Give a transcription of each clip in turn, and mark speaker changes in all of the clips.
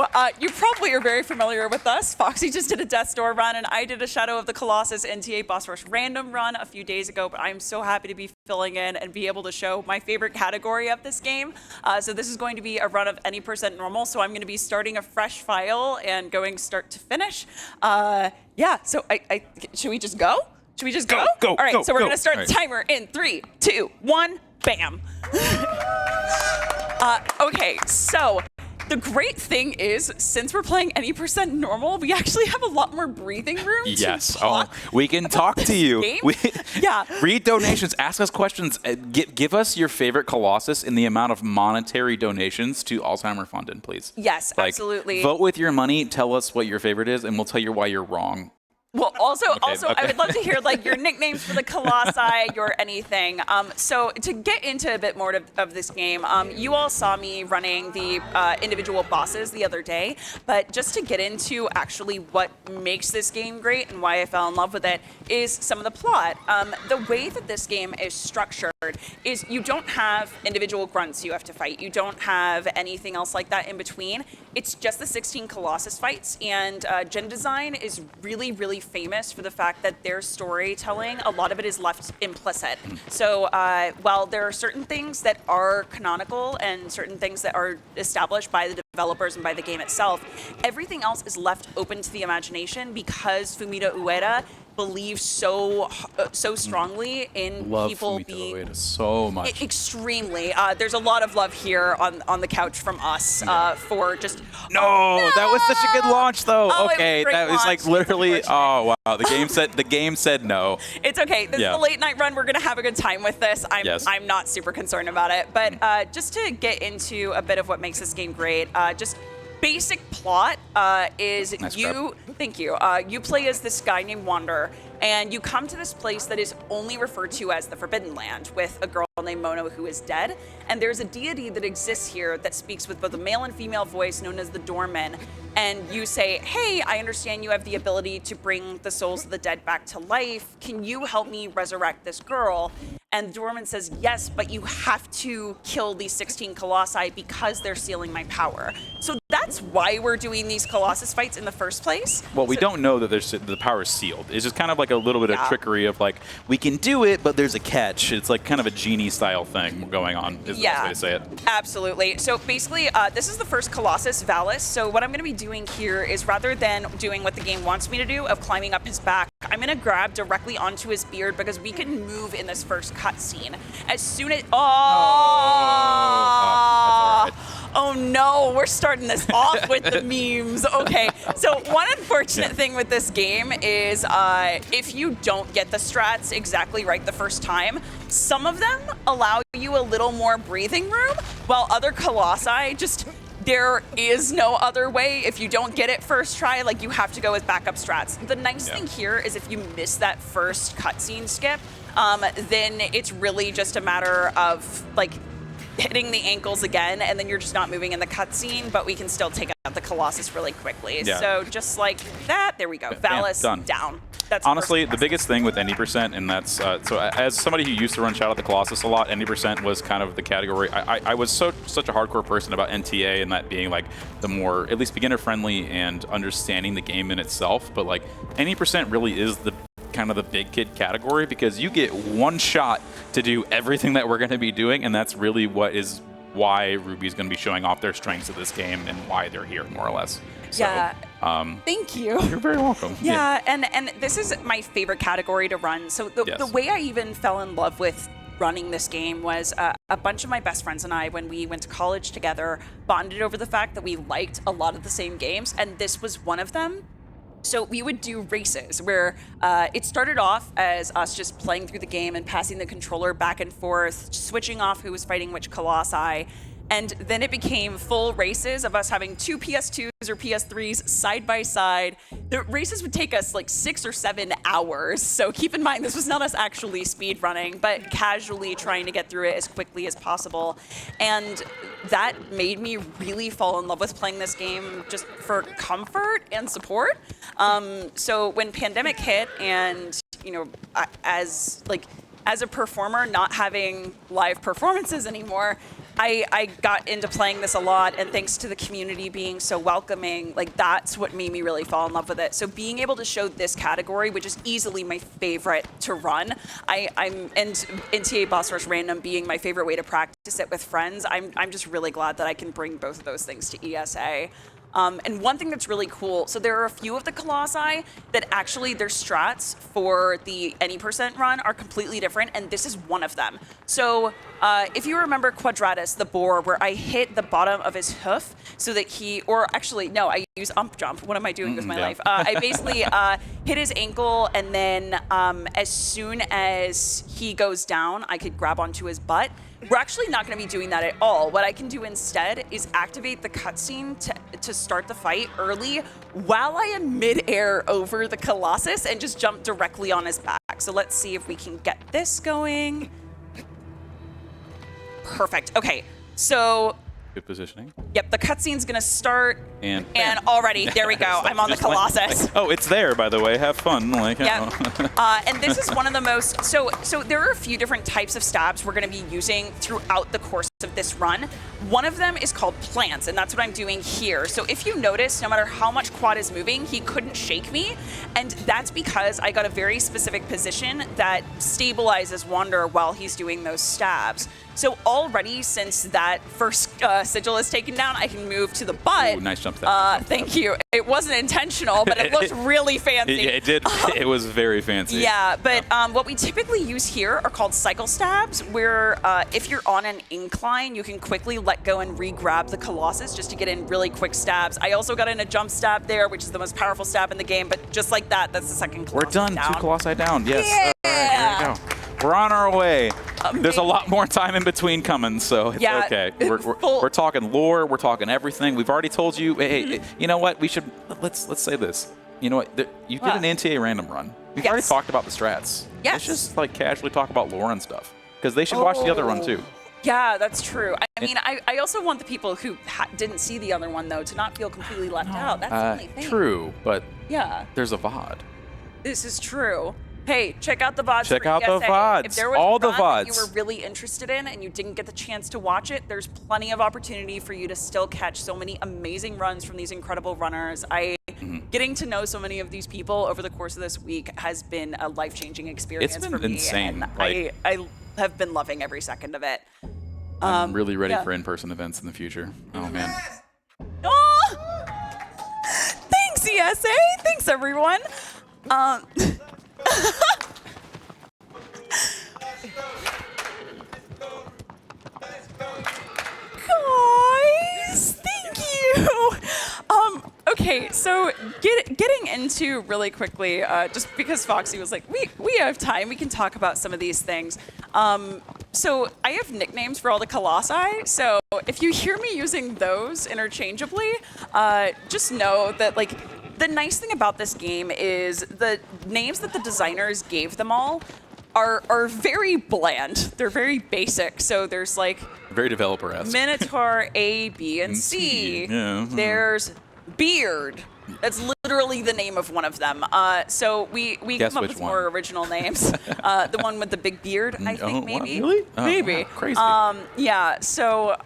Speaker 1: So you probably are very familiar with us. Foxy just did a Death's Door run, and I did a Shadow of the Colossus NTA Boss Rush random run a few days ago, but I'm so happy to be filling in and be able to show my favorite category of this game. So this is going to be a run of any percent normal, so I'm going to be starting a fresh file and going start to finish. Yeah, so should we just go? Should we just go?
Speaker 2: Go,
Speaker 1: All right,
Speaker 2: go,
Speaker 1: so we're
Speaker 2: go.
Speaker 1: going to start the timer in 3, 2, 1, bam. Okay, so the great thing is, since we're playing any percent normal, we actually have a lot more breathing room.
Speaker 2: Yes.
Speaker 1: To talk
Speaker 2: we can talk to you.
Speaker 1: Yeah.
Speaker 2: Read donations. Ask us questions. Give us your favorite Colossus in the amount of monetary donations to Alzheimer Funded, please.
Speaker 1: Yes, absolutely.
Speaker 2: Vote with your money. Tell us what your favorite is, and we'll tell you why you're wrong.
Speaker 1: Well, also,
Speaker 2: Okay.
Speaker 1: I would love to hear like your nicknames for the Colossi, your anything. So to get into a bit more of this game, you all saw me running the individual bosses the other day, but just to get into actually what makes this game great and why I fell in love with it is some of the plot. The way that this game is structured is you don't have individual grunts you have to fight. You don't have anything else like that in between. It's just the 16 Colossus fights, and Gen Design is really, really famous for the fact that their storytelling, a lot of it is left implicit. So while there are certain things that are canonical and certain things that are established by the developers and by the game itself, everything else is left open to the imagination because Fumito Ueda believes so strongly in people being
Speaker 2: Ueda so much.
Speaker 1: Extremely. There's a lot of love here on the couch from us for just.
Speaker 2: No, that was such a good launch, though.
Speaker 1: Oh,
Speaker 2: okay, that was like literally. Oh wow, the game said no.
Speaker 1: It's okay. This is a late night run. We're gonna have a good time with this. I'm not super concerned about it. But just to get into a bit of what makes this game great, just. Basic plot is
Speaker 2: nice
Speaker 1: you.
Speaker 2: Prep.
Speaker 1: Thank you. You play as this guy named Wanderer, and you come to this place that is only referred to as the Forbidden Land, with a girl named Mono who is dead. And there's a deity that exists here that speaks with both a male and female voice, known as the Doorman. And you say, "Hey, I understand you have the ability to bring the souls of the dead back to life. Can you help me resurrect this girl?" And the Doorman says, "Yes, but you have to kill these 16 Colossi because they're sealing my power." So that's why we're doing these Colossus fights in the first place.
Speaker 2: Well, we don't know that the power is sealed. It's just kind of like a little bit of trickery of like, we can do it, but there's a catch. It's like kind of a genie style thing going on, is the best way to say it.
Speaker 1: Absolutely. So basically, this is the first Colossus, Valus. So what I'm going to be doing here is, rather than doing what the game wants me to do of climbing up his back, I'm going to grab directly onto his beard because we can move in this first cutscene. As soon as... Oh no, we're starting this off with the memes. Okay, so one unfortunate thing with this game is if you don't get the strats exactly right the first time, some of them allow you a little more breathing room, while other Colossi just... There is no other way. If you don't get it first try, like, you have to go with backup strats. The nice thing here is if you miss that first cutscene skip, then it's really just a matter of, like, hitting the ankles again, and then you're just not moving in the cutscene, but we can still take out the Colossus really quickly.
Speaker 2: Yeah.
Speaker 1: So just like that, there we go. Valus down. That's
Speaker 2: honestly the biggest thing with any%, and that's so as somebody who used to run Shadow of the Colossus a lot, any% was kind of the category. I was such a hardcore person about NTA, and that being like the more at least beginner friendly and understanding the game in itself. But like any% really is the kind of the big kid category, because you get one shot to do everything that we're going to be doing, and that's really why Ruby's going to be showing off their strengths of this game and why they're here, more or less. So,
Speaker 1: yeah. Thank you.
Speaker 2: You're very welcome.
Speaker 1: Yeah, and this is my favorite category to run. So the way I even fell in love with running this game was a bunch of my best friends and I, when we went to college together, bonded over the fact that we liked a lot of the same games, and this was one of them. So we would do races where it started off as us just playing through the game and passing the controller back and forth, switching off who was fighting which Colossi. And then it became full races of us having two PS2s or PS3s side by side. The races would take us like 6 or 7 hours. So keep in mind, this was not us actually speed running, but casually trying to get through it as quickly as possible. And that made me really fall in love with playing this game just for comfort and support. So when pandemic hit, and as a performer not having live performances anymore, I got into playing this a lot, and thanks to the community being so welcoming, like that's what made me really fall in love with it. So being able to show this category, which is easily my favorite to run, and NTA Boss Rush Random being my favorite way to practice it with friends, I'm just really glad that I can bring both of those things to ESA. And one thing that's really cool, so there are a few of the Colossi that actually their strats for the any percent run are completely different, and this is one of them. So if you remember Quadratus, the boar, where I hit the bottom of his hoof so that he, or actually, no, I use ump jump. What am I doing with my life? I basically hit his ankle, and then as soon as he goes down, I could grab onto his butt. We're actually not going to be doing that at all. What I can do instead is activate the cutscene to start the fight early while I am mid-air over the Colossus and just jump directly on his back. So let's see if we can get this going. Perfect. Okay, so...
Speaker 2: Good positioning.
Speaker 1: Yep, the cutscene's going to start.
Speaker 2: And
Speaker 1: already, there we go. I'm on the Colossus.
Speaker 2: Oh, it's there, by the way. Have fun. Like,
Speaker 1: yep. And this is one of the most, so there are a few different types of stabs we're going to be using throughout the course of this run. One of them is called plants, and that's what I'm doing here. So if you notice, no matter how much Quad is moving, he couldn't shake me. And that's because I got a very specific position that stabilizes Wander while he's doing those stabs. So already, since that first sigil is taken down, I can move to the butt.
Speaker 2: Ooh, nice jump there.
Speaker 1: Thank you. It wasn't intentional, but it looked really fancy.
Speaker 2: Yeah, it did. It was very fancy.
Speaker 1: Yeah, but what we typically use here are called cycle stabs, where if you're on an incline, you can quickly let go and re-grab the Colossus just to get in really quick stabs. I also got in a jump stab there, which is the most powerful stab in the game, but just like that, that's the second Colossus
Speaker 2: We're done.
Speaker 1: down.
Speaker 2: 2 Colossi down. Yes.
Speaker 1: Yeah.
Speaker 2: All right, here we go. We're on our way. There's a lot more time in between coming, so it's okay. We're talking lore. We're talking everything. We've already told you. Hey, you know what? We should let's say this. You know what? You did an NTA random run. We've already talked about the strats.
Speaker 1: Yes.
Speaker 2: Let's just like casually talk about lore and stuff because they should watch the other run too.
Speaker 1: Yeah, that's true. I mean, I also want the people who didn't see the other one though to not feel completely left out. That's the only thing.
Speaker 2: True, but
Speaker 1: yeah,
Speaker 2: there's a VOD.
Speaker 1: This is true. Hey, check out the VODs.
Speaker 2: Check out the VODs.
Speaker 1: If there was
Speaker 2: all
Speaker 1: a
Speaker 2: the
Speaker 1: run
Speaker 2: VODs
Speaker 1: that you were really interested in and you didn't get the chance to watch it, there's plenty of opportunity for you to still catch so many amazing runs from these incredible runners. Getting to know so many of these people over the course of this week has been a life-changing experience for me.
Speaker 2: It's been insane.
Speaker 1: And I have been loving every second of it.
Speaker 2: I'm really ready for in-person events in the future. Oh, man.
Speaker 1: Oh! Thanks, ESA. Thanks, everyone. Guys, thank you. Okay, so getting into really quickly, just because Foxy was like, we have time, we can talk about some of these things. So I have nicknames for all the Colossi, so if you hear me using those interchangeably, just know that like the nice thing about this game is the names that the designers gave them all are very bland. They're very basic. So there's like
Speaker 2: very developer-esque.
Speaker 1: Minotaur A, B, and C.
Speaker 2: Yeah.
Speaker 1: There's Beard. That's literally the name of one of them. So we come up with more original names. The one with the big beard, I think, maybe.
Speaker 2: Really?
Speaker 1: Maybe.
Speaker 2: Crazy.
Speaker 1: Yeah, so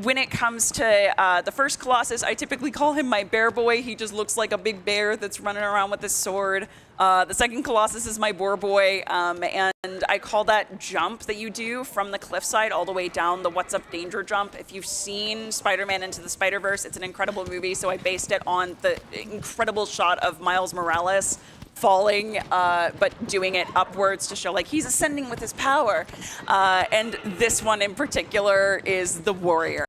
Speaker 1: when it comes to the first Colossus, I typically call him my bear boy. He just looks like a big bear that's running around with his sword. The second Colossus is my boar boy, and I call that jump that you do from the cliffside all the way down the What's Up Danger jump. If you've seen Spider-Man Into the Spider-Verse, it's an incredible movie, so I based it on the incredible shot of Miles Morales falling, but doing it upwards to show like he's ascending with his power. And this one in particular is the warrior,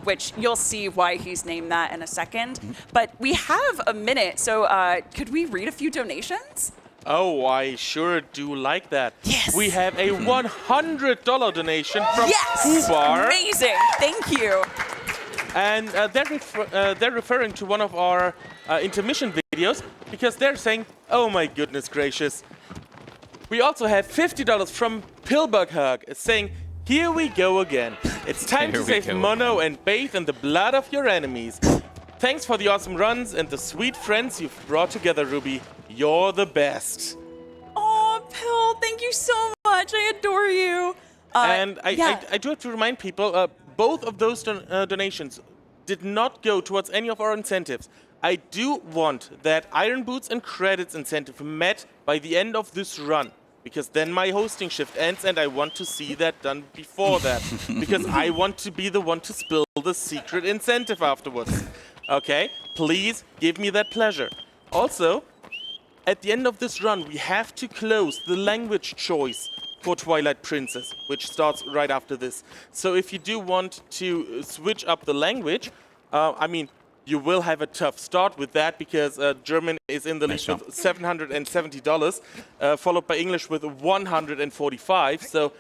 Speaker 1: which you'll see why he's named that in a second. But we have a minute, so could we read a few donations?
Speaker 3: Oh, I sure do like that.
Speaker 1: Yes.
Speaker 3: We have a $100 donation from
Speaker 1: Yes!
Speaker 3: Kubar.
Speaker 1: Amazing. Thank you.
Speaker 3: And they're referring to one of our intermission videos because they're saying, oh my goodness gracious. We also have $50 from Pillbug Hug saying, here we go again. It's time to save Mono and bathe in the blood of your enemies. Thanks for the awesome runs and the sweet friends you've brought together, Ruby. You're the best.
Speaker 1: Oh, Pill, thank you so much. I adore you.
Speaker 3: And I do have to remind people, both of those donations did not go towards any of our incentives. I do want that Iron Boots and credits incentive met by the end of this run, because then my hosting shift ends and I want to see that done before that, because I want to be the one to spill the secret incentive afterwards. Okay, please give me that pleasure. Also, at the end of this run, we have to close the language choice for Twilight Princess, which starts right after this. So if you do want to switch up the language, I mean, you will have a tough start with that, because German is in the lead with $770, followed by English with $145. So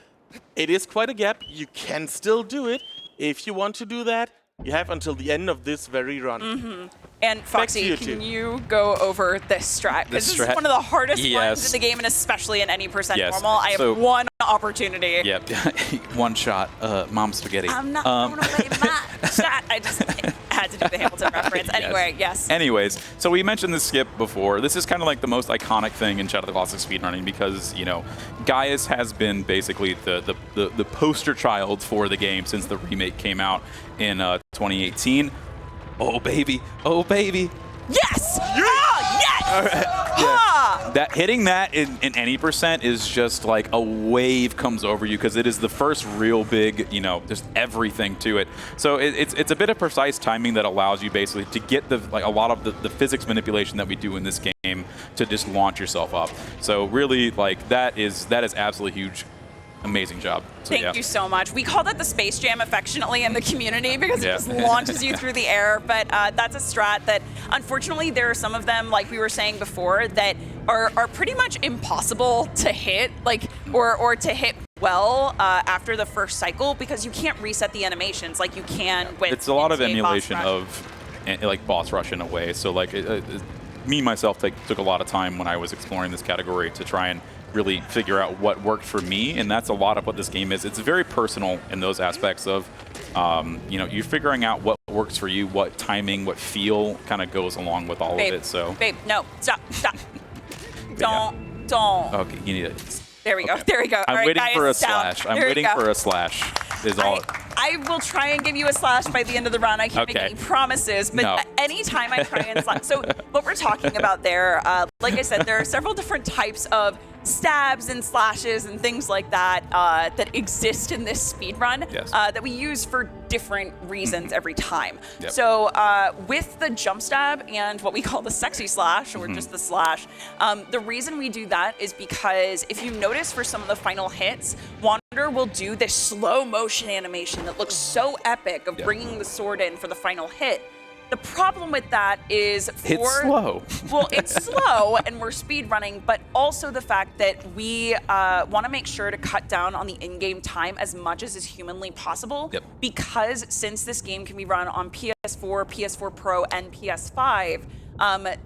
Speaker 3: it is quite a gap. You can still do it. If you want to do that, you have until the end of this very run.
Speaker 1: And Foxy, can you go over this strat? This is one of the hardest ones in the game, and especially in any percent normal. I have one opportunity.
Speaker 2: Yep, one shot, mom spaghetti.
Speaker 1: I'm not going away my shot. I just had to do the Hamilton reference. Anyway, yes.
Speaker 2: Anyways, so we mentioned the skip before. This is kind of like the most iconic thing in Shadow of the Colossus speedrunning, because, you know, Gaius has been basically the poster child for the game since the remake came out in 2018. Oh baby, oh baby.
Speaker 1: Yes! Oh, yes!
Speaker 2: All right. That hitting that in any percent is just like a wave comes over you, because it is the first real big, you know, just everything to it. So it's a bit of precise timing that allows you basically to get a lot of the physics manipulation that we do in this game to just launch yourself up. So really, like, that is absolutely huge. Amazing job. So,
Speaker 1: Thank you so much. We call that the Space Jam affectionately in the community, because it just launches you through the air. But that's a strat that, unfortunately, there are some of them, like we were saying before, that are pretty much impossible to hit, like or to hit well after the first cycle, because you can't reset the animations like you can with.
Speaker 2: It's a lot of emulation of like boss rush in a way. So like me myself took a lot of time when I was exploring this category to try and really figure out what worked for me, and that's a lot of what this game is. It's very personal in those aspects of, you know, you're figuring out what works for you, what timing, what feel kind of goes along with all of it. So,
Speaker 1: babe, no, stop. Don't.
Speaker 2: Okay, you need it.
Speaker 1: There we go. There we go.
Speaker 2: I'm waiting for a slash. I'm waiting for a slash. Is all.
Speaker 1: I will try and give you a slash by the end of the run. I can't make any promises, but anytime I try and slash. So what we're talking about there, like I said, there are several different types of stabs and slashes and things like that that exist in this speed run that we use for different reasons every time. So with the jump stab and what we call the sexy slash, or just the slash, the reason we do that is because if you notice for some of the final hits, Wanderer will do this slow motion animation that looks so epic of bringing the sword in for the final hit. The problem with that is
Speaker 2: it's slow.
Speaker 1: Well, it's slow and we're speed running, but also the fact that we want to make sure to cut down on the in-game time as much as is humanly possible, because since this game can be run on PS4, PS4 Pro, and PS5,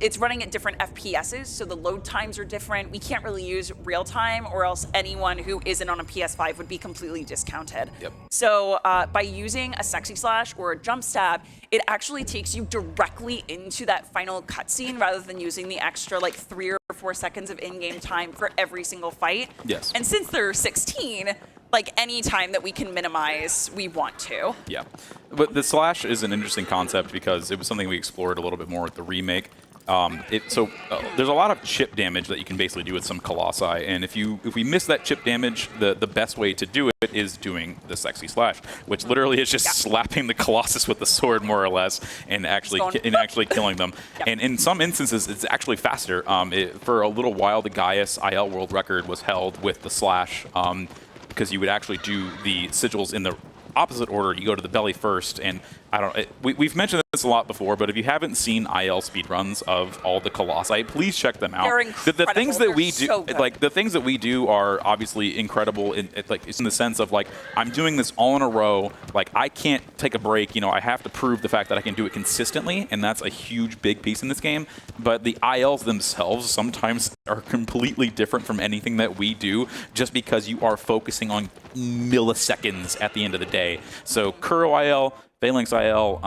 Speaker 1: it's running at different FPSs, so the load times are different. We can't really use real time, or else anyone who isn't on a PS5 would be completely discounted. So by using a sexy slash or a jump stab, it actually takes you directly into that final cutscene rather than using the extra like 3 or 4 seconds of in-game time for every single fight. And since they're 16, like any time that we can minimize, we want to.
Speaker 2: But the slash is an interesting concept because it was something we explored a little bit more with the remake. There's a lot of chip damage that you can basically do with some Colossi, and if we miss that chip damage, the best way to do it is doing the sexy slash, which literally is just slapping the Colossus with the sword more or less, and actually killing them. And in some instances, it's actually faster. For a little while, the Gaius IL world record was held with the slash, because you would actually do the sigils in the opposite order. You go to the belly first, and we've mentioned this a lot before, but if you haven't seen IL speedruns of all the Colossi, please check them out.
Speaker 1: They're incredible.
Speaker 2: The things that we do,
Speaker 1: so good.
Speaker 2: like the things that we do, are obviously incredible. It's in the sense of like, I'm doing this all in a row. Like, I can't take a break. You know, I have to prove the fact that I can do it consistently, and that's a huge, big piece in this game. But the ILs themselves sometimes are completely different from anything that we do, just because you are focusing on milliseconds at the end of the day. So Kuro IL, Phalanx IL,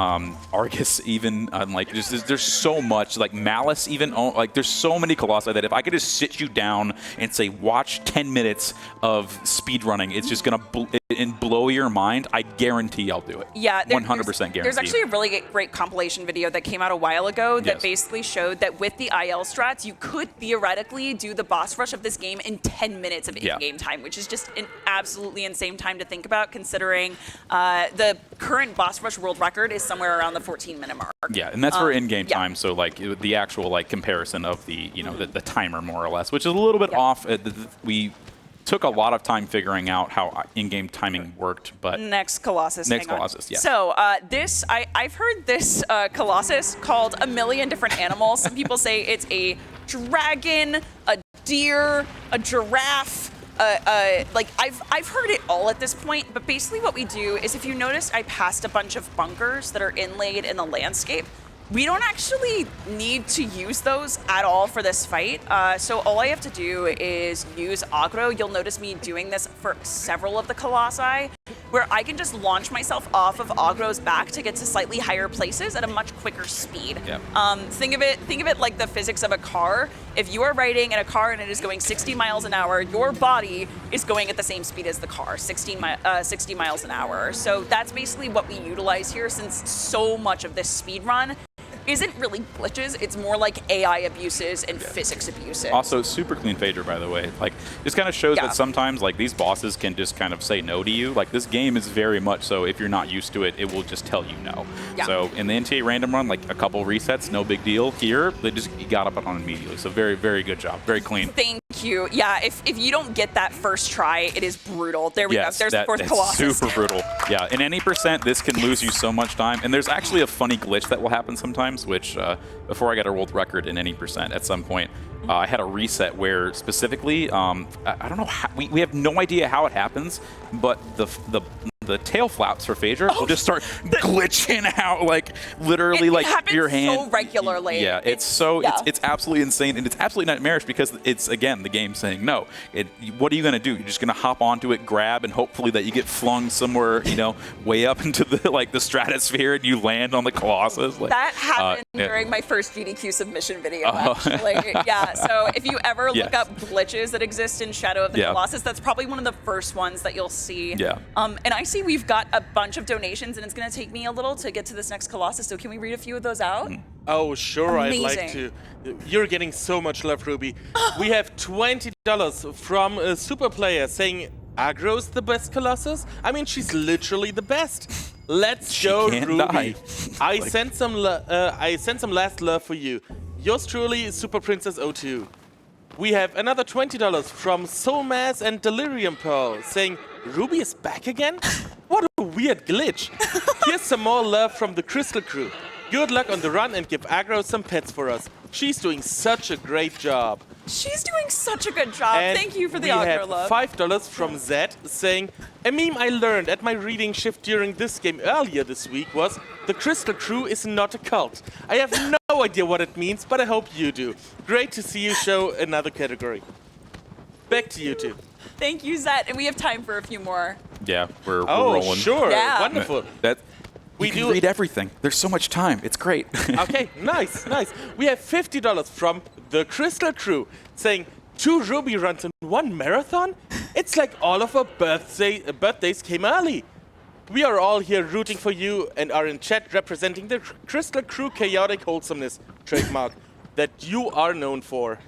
Speaker 2: Argus even, like there's so much, like Malice even, like there's so many Colossi that if I could just sit you down and say, watch 10 minutes of speedrunning, it's just going to blow your mind, I guarantee I'll do it.
Speaker 1: Yeah.
Speaker 2: 100% guarantee.
Speaker 1: There's actually a really great compilation video that came out a while ago that basically showed that with the IL strats, you could theoretically do the boss rush of this game in 10 minutes of in-game time, which is just an absolutely insane time to think about considering the current boss rush world record is somewhere around the 14-minute mark.
Speaker 2: Yeah, and that's for in-game time, so like the actual like comparison of the the timer more or less, which is a little bit off. We took a lot of time figuring out how in-game timing worked, but
Speaker 1: next Colossus.
Speaker 2: Next Colossus, yeah.
Speaker 1: So I've heard this Colossus called a million different animals. Some people say it's a dragon, a deer, a giraffe. Like I've heard it all at this point, but basically what we do is, if you notice, I passed a bunch of bunkers that are inlaid in the landscape. We don't actually need to use those at all for this fight. So all I have to do is use aggro. You'll notice me doing this for several of the Colossi, where I can just launch myself off of aggro's back to get to slightly higher places at a much quicker speed.
Speaker 2: Yep.
Speaker 1: Think of it like the physics of a car. If you are riding in a car and it is going 60 miles an hour, your body is going at the same speed as the car, 60 miles an hour. So that's basically what we utilize here, since so much of this speed run isn't really glitches, it's more like AI abuses and physics abuses.
Speaker 2: Also, super clean Phaedra, by the way. Like, this kind of shows that sometimes, like, these bosses can just kind of say no to you. Like, this game is very much so, if you're not used to it, it will just tell you no.
Speaker 1: Yeah.
Speaker 2: So, in the NTA random run, like, a couple resets, no big deal. Here, they just got up on immediately. So, very, very good job. Very clean.
Speaker 1: Thank you. Yeah, if you don't get that first try, it is brutal. There we go. There's the fourth Colossus.
Speaker 2: Super brutal. Yeah, in any percent, this can lose you so much time. And there's actually a funny glitch that will happen sometimes, which before I got a world record in any percent at some point, I had a reset where specifically, I don't know, how, we have no idea how it happens, but the tail flaps for Phaedra will just start glitching out, like literally, like your hand.
Speaker 1: So regularly.
Speaker 2: Yeah, it's absolutely insane, and it's absolutely nightmarish because it's, again, the game saying no. What are you gonna do? You're just gonna hop onto it, grab, and hopefully that you get flung somewhere, way up into the stratosphere, and you land on the Colossus. Like,
Speaker 1: that happened during my first GDQ submission video, actually. Yeah. So if you ever look up glitches that exist in Shadow of the Colossus, that's probably one of the first ones that you'll see.
Speaker 2: Yeah.
Speaker 1: And I see we've got a bunch of donations, and it's going to take me a little to get to this next Colossus. So can we read a few of those out?
Speaker 3: Oh, sure.
Speaker 1: Amazing.
Speaker 3: I'd like to. You're getting so much love, Ruby. We have $20 from a super player saying aggro's the best Colossus. I mean, she's literally the best. Let's go, Ruby. I sent some last love for you. Yours truly, Super Princess 02. We have another $20 from Soulmass and Delirium Pearl saying, Ruby is back again? What a weird glitch. Here's some more love from the Crystal Crew. Good luck on the run and give aggro some pets for us. She's doing such a great job.
Speaker 1: She's doing such a good job.
Speaker 3: And
Speaker 1: thank you for the aggro love.
Speaker 3: We have $5 from Zed saying, a meme I learned at my reading shift during this game earlier this week was, the Crystal Crew is not a cult. I have no idea what it means, but I hope you do. Great to see you show another category. Back to you two.
Speaker 1: Thank you, Zed. And we have time for a few more.
Speaker 2: Yeah, we're rolling.
Speaker 3: Oh, sure.
Speaker 1: Yeah.
Speaker 3: Wonderful.
Speaker 2: We can read everything. There's so much time. It's great.
Speaker 3: Okay, nice. We have $50 from the Crystal Crew saying, 2 Ruby runs in 1 marathon? It's like all of our birthdays came early. We are all here rooting for you and are in chat representing the Crystal Crew chaotic wholesomeness trademark that you are known for.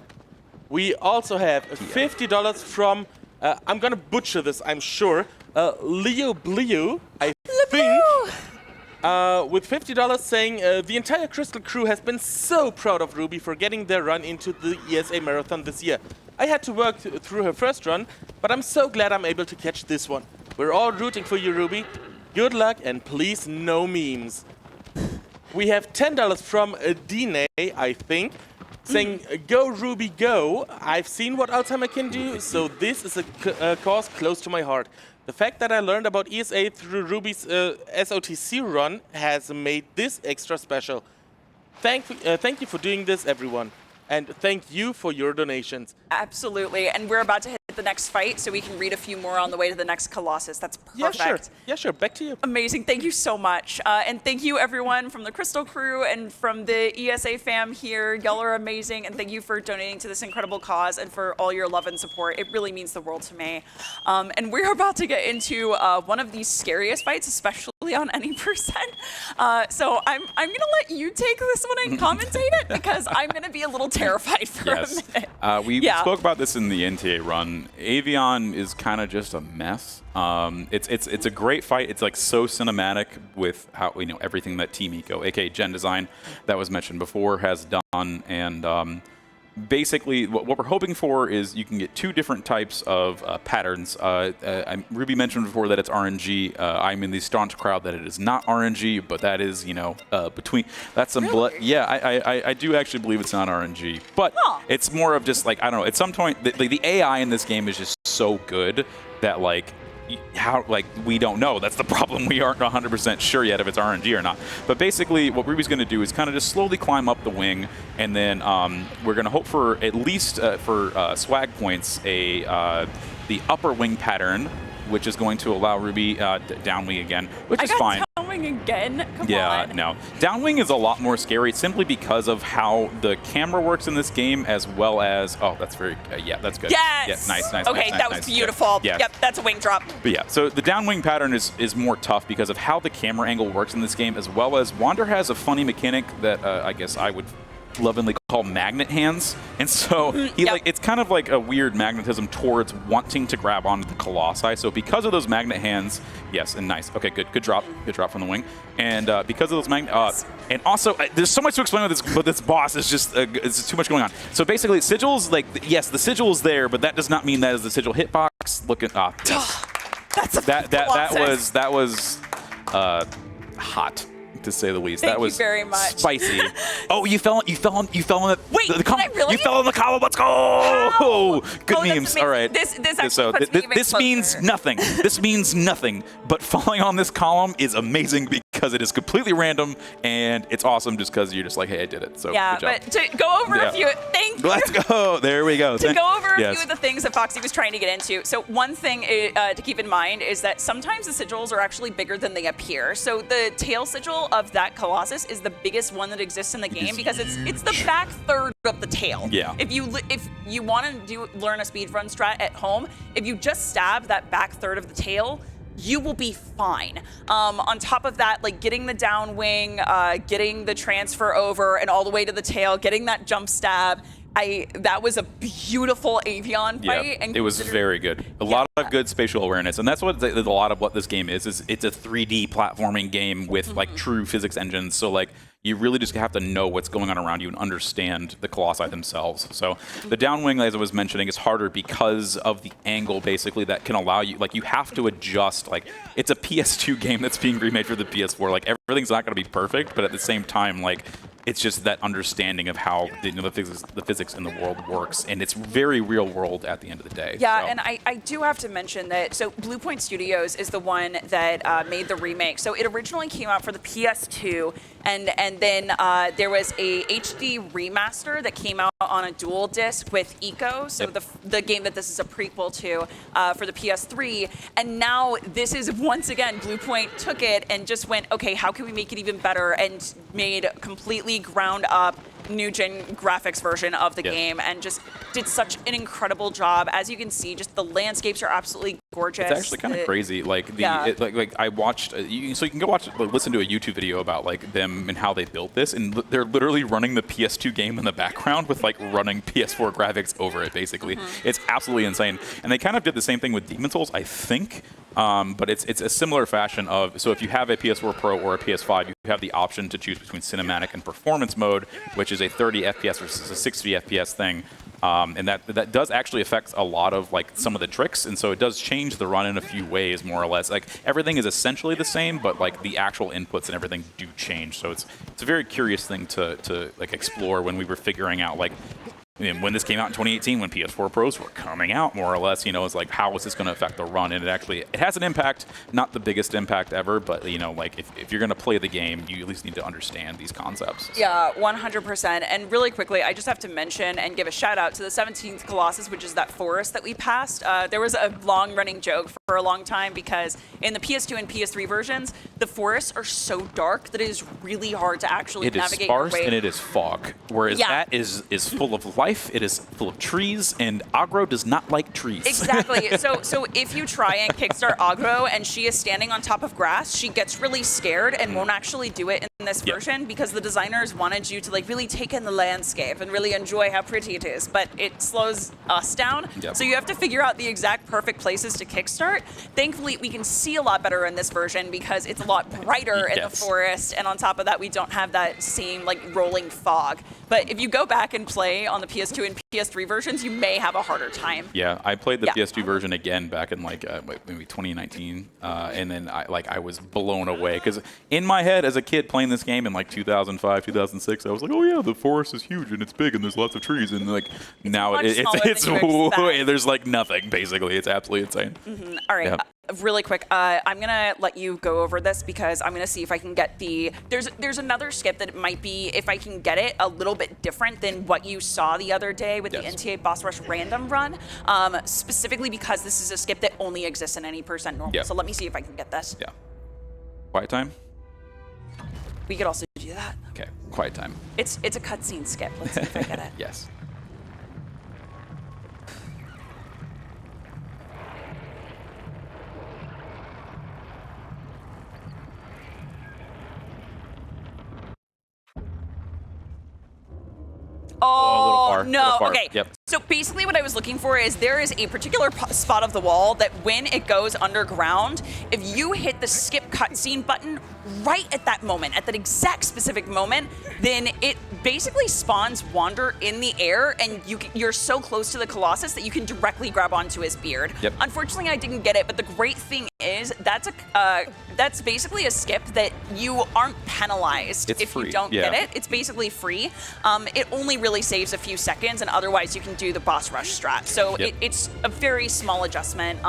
Speaker 3: We also have $50 from, I'm gonna butcher this, I'm sure, Leo Bleu, I think. With $50 saying, the entire Crystal Crew has been so proud of Ruby for getting their run into the ESA Marathon this year. I had to work through her first run, but I'm so glad I'm able to catch this one. We're all rooting for you, Ruby. Good luck, and please, no memes. We have $10 from Dine, I think, saying, go Ruby, go. I've seen what Alzheimer can do, so this is a cause close to my heart. The fact that I learned about ESA through Ruby's SOTC run has made this extra special. Thank you for doing this, everyone. And thank you for your donations.
Speaker 1: Absolutely. And we're about to hit the next fight so we can read a few more on the way to the next Colossus. That's perfect.
Speaker 3: Yeah, sure. Yeah, sure. Back to you.
Speaker 1: Amazing. Thank you so much. And thank you, everyone from the Crystal crew and from the ESA fam here. Y'all are amazing. And thank you for donating to this incredible cause and for all your love and support. It really means the world to me. And we're about to get into one of these scariest fights, especially on any percent. So I'm going to let you take this one and commentate it because I'm going to be a little terrified for a minute.
Speaker 2: We spoke about this in the NTA run. Avion is kind of just a mess. It's a great fight. It's like so cinematic with how everything that Team Eco, aka Gen Design, that was mentioned before, has done. And basically, what we're hoping for is you can get two different types of patterns. Ruby mentioned before that it's RNG. I'm in the staunch crowd that it is not RNG, but that is between that's some blood. Yeah, I do actually believe it's not RNG, but it's more of just like I don't know. At some point, the AI in this game is just so good that we don't know. That's the problem. We aren't 100% sure yet if it's RNG or not. But basically, what Ruby's going to do is kind of just slowly climb up the wing, and then we're going to hope for at least for swag points the upper wing pattern, which is going to allow Ruby downwing again, which is fine.
Speaker 1: Downwing again? Come on.
Speaker 2: Yeah, no. Downwing is a lot more scary simply because of how the camera works in this game, as well as that's very that's good.
Speaker 1: Yes.
Speaker 2: Yeah, nice.
Speaker 1: Okay,
Speaker 2: nice,
Speaker 1: that was
Speaker 2: nice.
Speaker 1: beautiful.
Speaker 2: Yeah.
Speaker 1: Yep, that's a wing drop.
Speaker 2: But yeah, so the downwing pattern is more tough because of how the camera angle works in this game, as well as Wander has a funny mechanic that I guess I would lovingly call magnet hands, and so it's kind of like a weird magnetism towards wanting to grab onto the Colossi. So because of those magnet hands, yes, and nice. Okay, good drop from the wing, and because of those magnet, and also there's so much to explain with this, but this boss is just it's too much going on. So basically, sigils yes, the sigil is there, but that does not mean that is the sigil hitbox. Look at
Speaker 1: That's
Speaker 2: that was hot, to say the least.
Speaker 1: Thank
Speaker 2: that was
Speaker 1: you very much.
Speaker 2: Spicy. Oh, you fell on the
Speaker 1: Wait, did I really?
Speaker 2: You fell on the column. Let's go! Good memes. All right.
Speaker 1: This
Speaker 2: means nothing. This means nothing. But falling on this column is amazing because it is completely random and it's awesome just because you're just like, hey, I did it. So
Speaker 1: yeah,
Speaker 2: good job.
Speaker 1: but to go over a few, thank you.
Speaker 2: Let's go. There we go.
Speaker 1: To go over a few of the things that Foxy was trying to get into. So one thing to keep in mind is that sometimes the sigils are actually bigger than they appear. So the tail sigil of that Colossus is the biggest one that exists in the game because it's the back third of the tail.
Speaker 2: Yeah.
Speaker 1: If you want to learn a speedrun strat at home, if you just stab that back third of the tail, you will be fine. On top of that, like getting the downwing, getting the transfer over and all the way to the tail, getting that jump stab, that was a beautiful Avion fight.
Speaker 2: Yeah, it was very good. A lot of good spatial awareness, and that's what a lot of what this game is it's a 3D platforming game with like true physics engines. So like you really just have to know what's going on around you and understand the Colossi themselves. So the downwing, as I was mentioning, is harder because of the angle basically that can allow you, like you have to adjust, like it's a PS2 game that's being remade for the PS4. Like everything's not going to be perfect, but at the same time, like it's just that understanding of how the physics in the world works, and it's very real world at the end of the day.
Speaker 1: Yeah, so. And I do have to mention that, so Blue Point Studios is the one that made the remake. So it originally came out for the PS2, and then there was a HD remaster that came out on a dual disc with Eco, so the game that this is a prequel to for the PS3, and now this is, once again, Blue Point took it and just went, okay, how can we make it even better, and made completely ground up new gen graphics version of the game, and just did such an incredible job. As you can see, just the landscapes are absolutely gorgeous.
Speaker 2: It's actually kind of crazy. Like I watched, so you can go listen to a YouTube video about like them and how they built this, and they're literally running the PS2 game in the background with like running PS4 graphics over it. Basically, it's absolutely insane. And they kind of did the same thing with Demon's Souls, I think. But it's a similar fashion of, so if you have a PS4 Pro or a PS5, you have the option to choose between cinematic and performance mode, which is a 30 FPS versus a 60 FPS thing. And that does actually affect a lot of like some of the tricks, and so it does change the run in a few ways, more or less. Like everything is essentially the same, but like the actual inputs and everything do change. So it's a very curious thing to like explore when we were figuring out like And when this came out in 2018, when PS4 Pros were coming out, more or less, it's like, how is this going to affect the run? And it has an impact, not the biggest impact ever, but, like, if you're going to play the game, you at least need to understand these concepts.
Speaker 1: Yeah, 100%. And really quickly, I just have to mention and give a shout out to the 17th Colossus, which is that forest that we passed. There was a long-running joke for a long time because in the PS2 and PS3 versions, the forests are so dark that it is really hard to actually navigate your way.
Speaker 2: It is sparse and it is fog, whereas that is full of life. It is full of trees, and Agro does not like trees.
Speaker 1: Exactly. So if you try and kickstart Agro and she is standing on top of grass, she gets really scared and won't actually do it in this version because the designers wanted you to like really take in the landscape and really enjoy how pretty it is, but it slows us down.
Speaker 2: Yep.
Speaker 1: So you have to figure out the exact perfect places to kickstart. Thankfully, we can see a lot better in this version because it's a lot brighter in the forest, and on top of that, we don't have that same like rolling fog. But if you go back and play on the PS2 and PS3 versions, you may have a harder time.
Speaker 2: Yeah, I played the PS2 version again back in like maybe 2019, and then I was blown away because in my head as a kid playing this game in like 2005, 2006, I was like, oh yeah, the forest is huge and it's big and there's lots of trees, and like now it's way, there's like nothing basically. It's absolutely insane.
Speaker 1: Mm-hmm. All right. Yeah. Really quick, I'm gonna let you go over this because I'm gonna see if I can get there's another skip that might be, if I can get it, a little bit different than what you saw the other day with the NTA Boss Rush random run, specifically because this is a skip that only exists in any percent normal. Yeah. So let me see if I can get this.
Speaker 2: Yeah. Quiet time?
Speaker 1: We could also do that.
Speaker 2: Okay, quiet time.
Speaker 1: It's a cutscene skip. Let's see if I get it.
Speaker 2: Yes.
Speaker 1: Oh, no. Okay.
Speaker 2: Yep.
Speaker 1: So basically what I was looking for is there is a particular spot of the wall that when it goes underground, if you hit the skip cutscene button right at that moment, at that exact specific moment, then it basically spawns Wander in the air, and you're so close to the Colossus that you can directly grab onto his beard.
Speaker 2: Yep.
Speaker 1: Unfortunately, I didn't get it, but the great thing is that's basically a skip that you aren't penalized if you don't get it. It's basically free. It only really saves a few seconds, and otherwise you can do the boss rush strat. So it's a very small adjustment.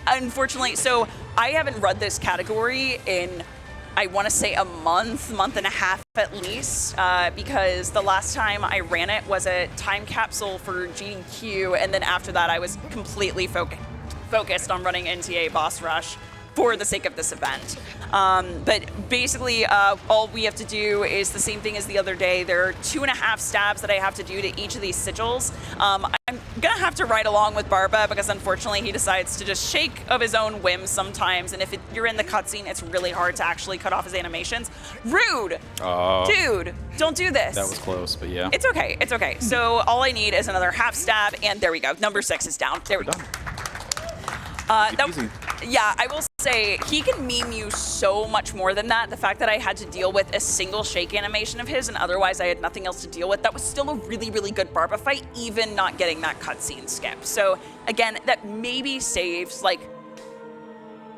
Speaker 1: Unfortunately, so I haven't run this category in, I want to say a month and a half at least, because the last time I ran it was a time capsule for GDQ, and then after that I was completely focused on running NTA Boss Rush for the sake of this event. But basically, all we have to do is the same thing as the other day. There are 2.5 stabs that I have to do to each of these sigils. I'm gonna have to ride along with Barba because unfortunately he decides to just shake of his own whim sometimes, and if you're in the cutscene, it's really hard to actually cut off his animations. Rude! Dude, don't do this.
Speaker 2: That was close, but yeah.
Speaker 1: It's okay, it's okay. So all I need is another half stab, and there we go. Number 6 is down. There we go. Yeah, I will say, he can meme you so much more than that. The fact that I had to deal with a single shake animation of his and otherwise I had nothing else to deal with, that was still a really, really good Barba fight, even not getting that cutscene skip. So again, that maybe saves like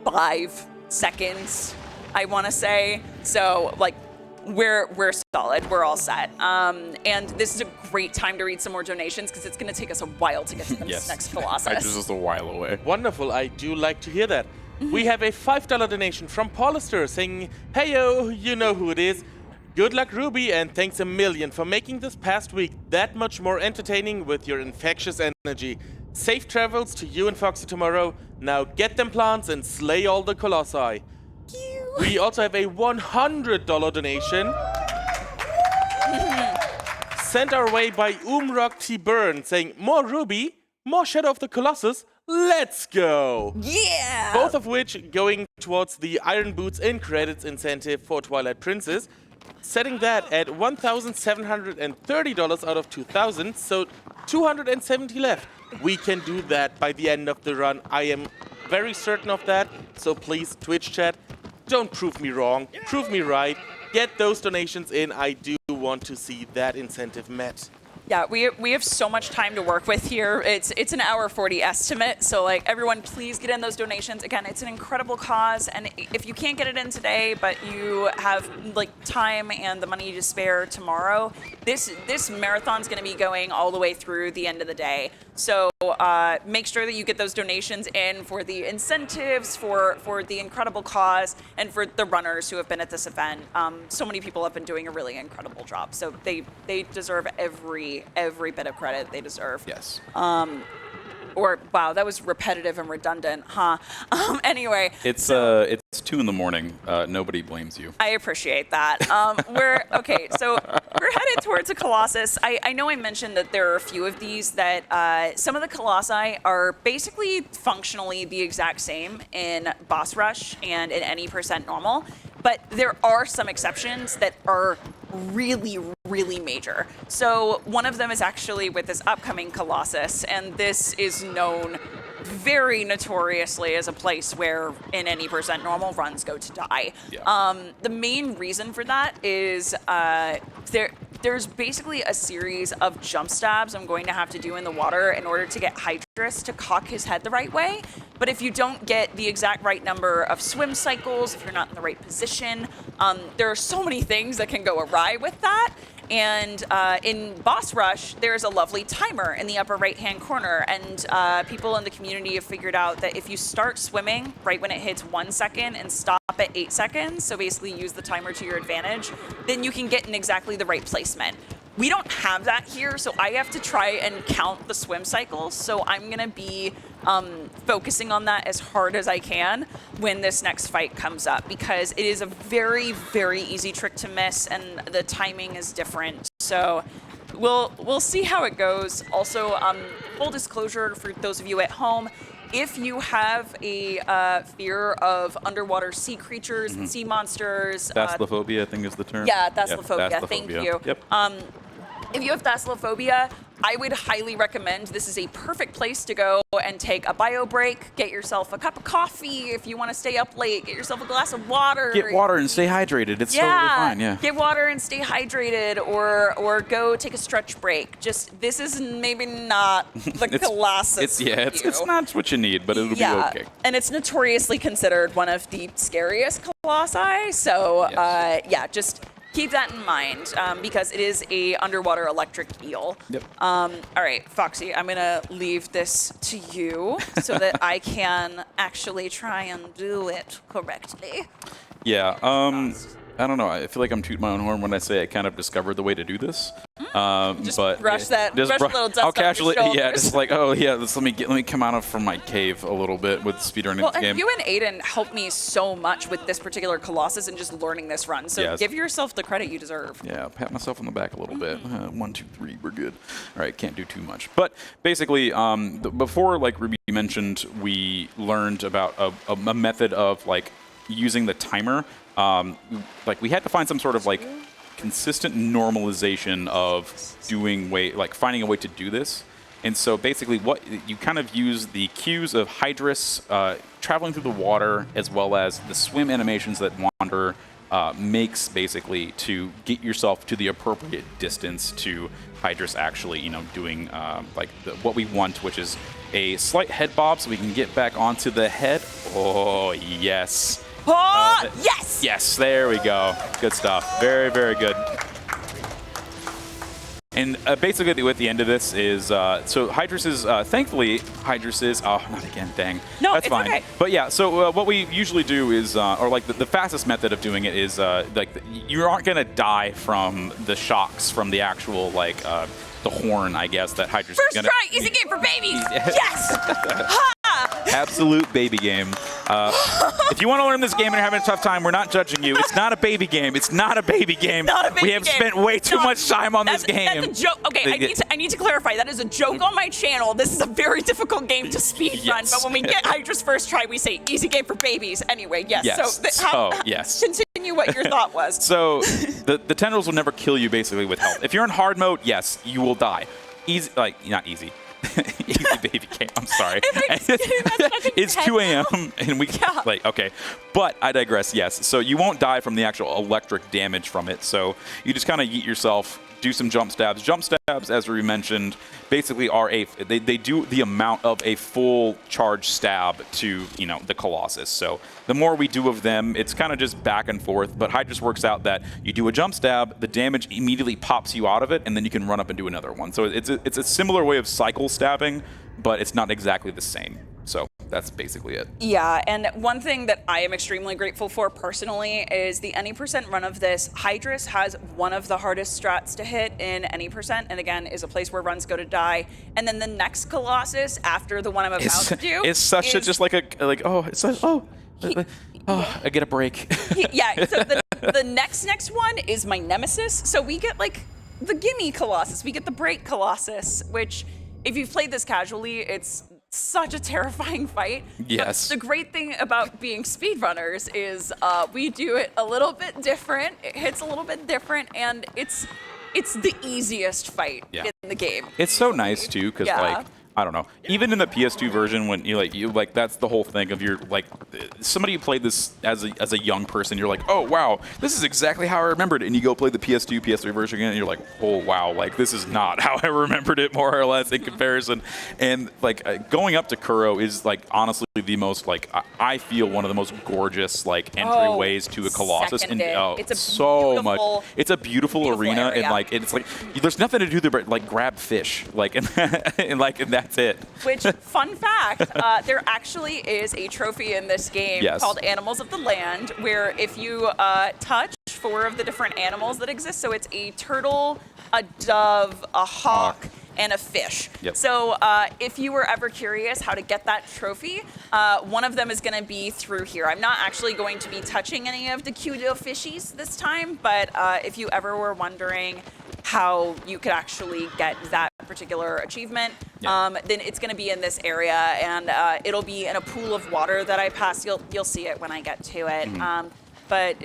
Speaker 1: 5 seconds, I want to say. So like, we're solid, we're all set. And this is a great time to read some more donations because it's going to take us a while to get to the next Colossus.
Speaker 2: Hydrus is a while away.
Speaker 3: Wonderful, I do like to hear that. We have a $5 donation from Paulister saying, "Heyo, you know who it is. Good luck, Ruby, and thanks a million for making this past week that much more entertaining with your infectious energy. Safe travels to you and Foxy tomorrow. Now get them plants and slay all the Colossi." We also have a $100 donation sent our way by Umrock T. Burn saying, "More Ruby, more Shadow of the Colossus, let's go!"
Speaker 1: Yeah!
Speaker 3: Both of which going towards the Iron Boots in credits incentive for Twilight Princess, setting that at $1,730 out of 2,000, so 270 left. We can do that by the end of the run. I am very certain of that, so please, Twitch chat, don't prove me wrong, prove me right. Get those donations in. I do want to see that incentive met.
Speaker 1: Yeah, we have so much time to work with here. It's an hour 40 estimate, so like everyone, please get in those donations. Again, it's an incredible cause, and if you can't get it in today, but you have like time and the money to spare tomorrow, this marathon's going to be going all the way through the end of the day. So make sure that you get those donations in for the incentives, for the incredible cause, and for the runners who have been at this event. So many people have been doing a really incredible job, so they deserve every bit of credit they deserve.
Speaker 2: Yes.
Speaker 1: Or wow, that was repetitive and redundant, huh? Anyway,
Speaker 2: it's 2 in the morning. Nobody blames you.
Speaker 1: I appreciate that. So we're headed towards a Colossus. I know I mentioned that there are a few of these that some of the Colossi are basically functionally the exact same in Boss Rush and in any percent normal, but there are some exceptions that are really, really major. So one of them is actually with this upcoming Colossus, and this is known very notoriously as a place where in any percent normal runs go to die.
Speaker 2: Yeah.
Speaker 1: The main reason for that is there's basically a series of jump stabs I'm going to have to do in the water in order to get Hydrus to cock his head the right way. But if you don't get the exact right number of swim cycles, if you're not in the right position, there are so many things that can go awry with that. And in Boss Rush, there's a lovely timer in the upper right-hand corner, and people in the community have figured out that if you start swimming right when it hits 1 second and stop at 8 seconds, so basically use the timer to your advantage, then you can get in exactly the right placement. We don't have that here, so I have to try and count the swim cycles, so I'm going to be focusing on that as hard as I can when this next fight comes up, because it is a very, very easy trick to miss, and the timing is different. So we'll see how it goes. Also, full disclosure for those of you at home, if you have a fear of underwater sea creatures and sea monsters...
Speaker 2: Thalassophobia, I think is the term.
Speaker 1: Yeah, thalassophobia. Thank you.
Speaker 2: Yep.
Speaker 1: If you have thalassophobia, I would highly recommend this is a perfect place to go and take a bio break, get yourself a cup of coffee if you want to stay up late, get yourself a glass of water.
Speaker 2: Get water and stay hydrated. It's totally fine, yeah.
Speaker 1: Get water and stay hydrated, or go take a stretch break. Just, this is maybe not the Colossus.
Speaker 2: It's not what you need, but it'll be okay.
Speaker 1: And it's notoriously considered one of the scariest Colossi, so
Speaker 2: yes.
Speaker 1: Just keep that in mind, because it is a underwater electric eel.
Speaker 2: Yep.
Speaker 1: All right, Foxy, I'm gonna leave this to you so that I can actually try and do it correctly.
Speaker 2: Yeah. I don't know. I feel like I'm tooting my own horn when I say I kind of discovered the way to do this.
Speaker 1: Just brush a little dust
Speaker 2: I'll
Speaker 1: off
Speaker 2: casually,
Speaker 1: your shoulders.
Speaker 2: yeah, just like, oh yeah, let me come out from my cave a little bit with speedrunning this game.
Speaker 1: And you and Aiden helped me so much with this particular Colossus and just learning this run. So give yourself the credit you deserve.
Speaker 2: Yeah, pat myself on the back a little bit. 1, 2, 3, we're good. All right, can't do too much. But basically, before, like Ruby mentioned, we learned about a method of like using the timer. Like we had to find some sort of like consistent normalization of finding a way to do this. And so basically what you kind of use the cues of Hydrus traveling through the water, as well as the swim animations that Wanderer makes basically to get yourself to the appropriate distance to Hydrus actually, doing what we want, which is a slight head bob so we can get back onto the head. Oh, yes.
Speaker 1: Yes!
Speaker 2: Yes, there we go. Good stuff. Very, very good. And basically, with the end of this is, so Hydrus is, thankfully, Hydrus is, oh, not again, dang.
Speaker 1: No,
Speaker 2: that's
Speaker 1: it's
Speaker 2: fine.
Speaker 1: okay.
Speaker 2: But yeah, so what we usually do is, or like the fastest method of doing it is, you aren't going to die from the shocks from the actual, the horn, I guess, that Hydrus is going to...
Speaker 1: First try, easy game for babies! Yes!
Speaker 2: Absolute baby game. If you want to learn this game and you're having a tough time, we're not judging you. It's not a baby game. It's not a baby game. We have spent way too much time on this game.
Speaker 1: That's a joke. Okay, I need to clarify. That is a joke on my channel. This is a very difficult game to speedrun.
Speaker 2: Yes.
Speaker 1: But when we get Hydra's first try, we say easy game for babies. Anyway, yes.
Speaker 2: Yes.
Speaker 1: Continue what your thought was.
Speaker 2: So the tendrils will never kill you basically with health. If you're in hard mode, yes, you will die. Easy, not easy. Easy baby game. I'm sorry. It's 2 a.m. and we okay. But I digress. Yes. So you won't die from the actual electric damage from it. So you just kind of yeet yourself, do some jump stabs. Jump stabs stabs, as we mentioned, basically are they do the amount of a full charge stab to, you know, the Colossus. So the more we do of them, it's kind of just back and forth. But Hydrus works out that you do a jump stab, the damage immediately pops you out of it, and then you can run up and do another one. So it's a similar way of cycle stabbing, but it's not exactly the same. So that's basically it.
Speaker 1: Yeah, and one thing that I am extremely grateful for personally is the any percent run of this. Hydrus has one of the hardest strats to hit in any percent, and again, is a place where runs go to die. And then the next Colossus after the one I'm about to do
Speaker 2: it's such a just like a I get a break.
Speaker 1: Yeah, so the next one is my nemesis. So we get like the gimme Colossus, we get the break Colossus, which if you've played this casually, it's such a terrifying fight.
Speaker 2: Yes.
Speaker 1: But the great thing about being speedrunners is we do it a little bit different. It hits a little bit different, and it's the easiest fight in the game.
Speaker 2: It's so nice too, because like, I don't know, even in the PS2 version, when you like that's the whole thing of your like somebody who played this as a young person, you're like, oh wow, this is exactly how I remembered it, and you go play the PS2, PS3 version again, and you're like, oh wow, like this is not how I remembered it more or less in comparison. And like going up to Kuro is like honestly the most like I feel one of the most gorgeous like entryways to a Colossus, and
Speaker 1: it's
Speaker 2: so much. It's a beautiful arena,
Speaker 1: area.
Speaker 2: and like it's like there's nothing to do there but like grab fish, like and that's it.
Speaker 1: Which, fun fact, there actually is a trophy in this game called Animals of the Land, where if you touch 4 of the different animals that exist, so it's a turtle, a dove, a hawk, and a fish.
Speaker 2: Yep.
Speaker 1: So if you were ever curious how to get that trophy, one of them is going to be through here. I'm not actually going to be touching any of the cute little fishies this time, but if you ever were wondering how you could actually get that particular achievement, then it's going to be in this area, and it'll be in a pool of water that I pass. You'll see it when I get to it. But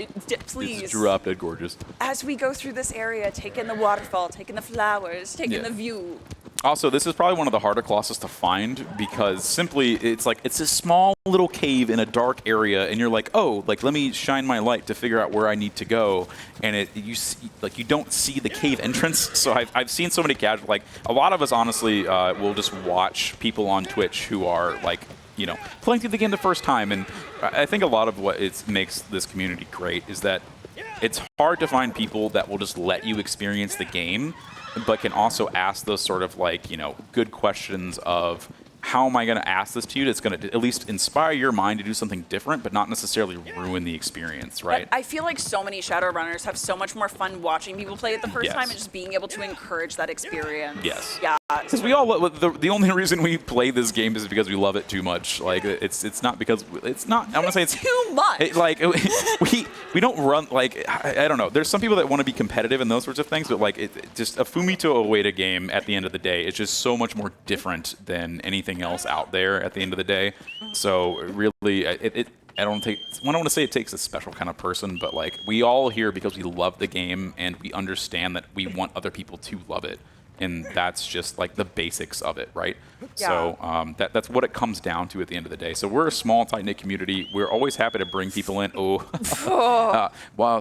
Speaker 1: please,
Speaker 2: it's drop dead gorgeous.
Speaker 1: As we go through this area, take in the waterfall, take in the flowers, take in the view.
Speaker 2: Also, this is probably one of the harder Colossus to find because simply it's like it's a small little cave in a dark area, and you're like, oh, like let me shine my light to figure out where I need to go, and you don't see the cave entrance. So I've seen so many casual, like a lot of us honestly will just watch people on Twitch who are like, you know, playing through the game the first time, and I think a lot of what makes this community great is that it's hard to find people that will just let you experience the game, but can also ask those sort of like, you know, good questions of how am I going to ask this to you that's going to at least inspire your mind to do something different, but not necessarily ruin the experience, right?
Speaker 1: But I feel like so many Shadowrunners have so much more fun watching people play it the first time and just being able to encourage that experience.
Speaker 2: Yes.
Speaker 1: Yeah.
Speaker 2: Because we all the only reason we play this game is because we love it too much. Like it's not because it's not. I'm gonna say it's
Speaker 1: too much.
Speaker 2: We don't run like I don't know. There's some people that want to be competitive and those sorts of things, but like just a Fumito Ueda game at the end of the day is just so much more different than anything else out there at the end of the day. So really, I don't want to say it takes a special kind of person, but like we all here because we love the game and we understand that we want other people to love it. And that's just like the basics of it, right?
Speaker 1: Yeah.
Speaker 2: So that's what it comes down to at the end of the day. So we're a small, tight-knit community. We're always happy to bring people in. Wow,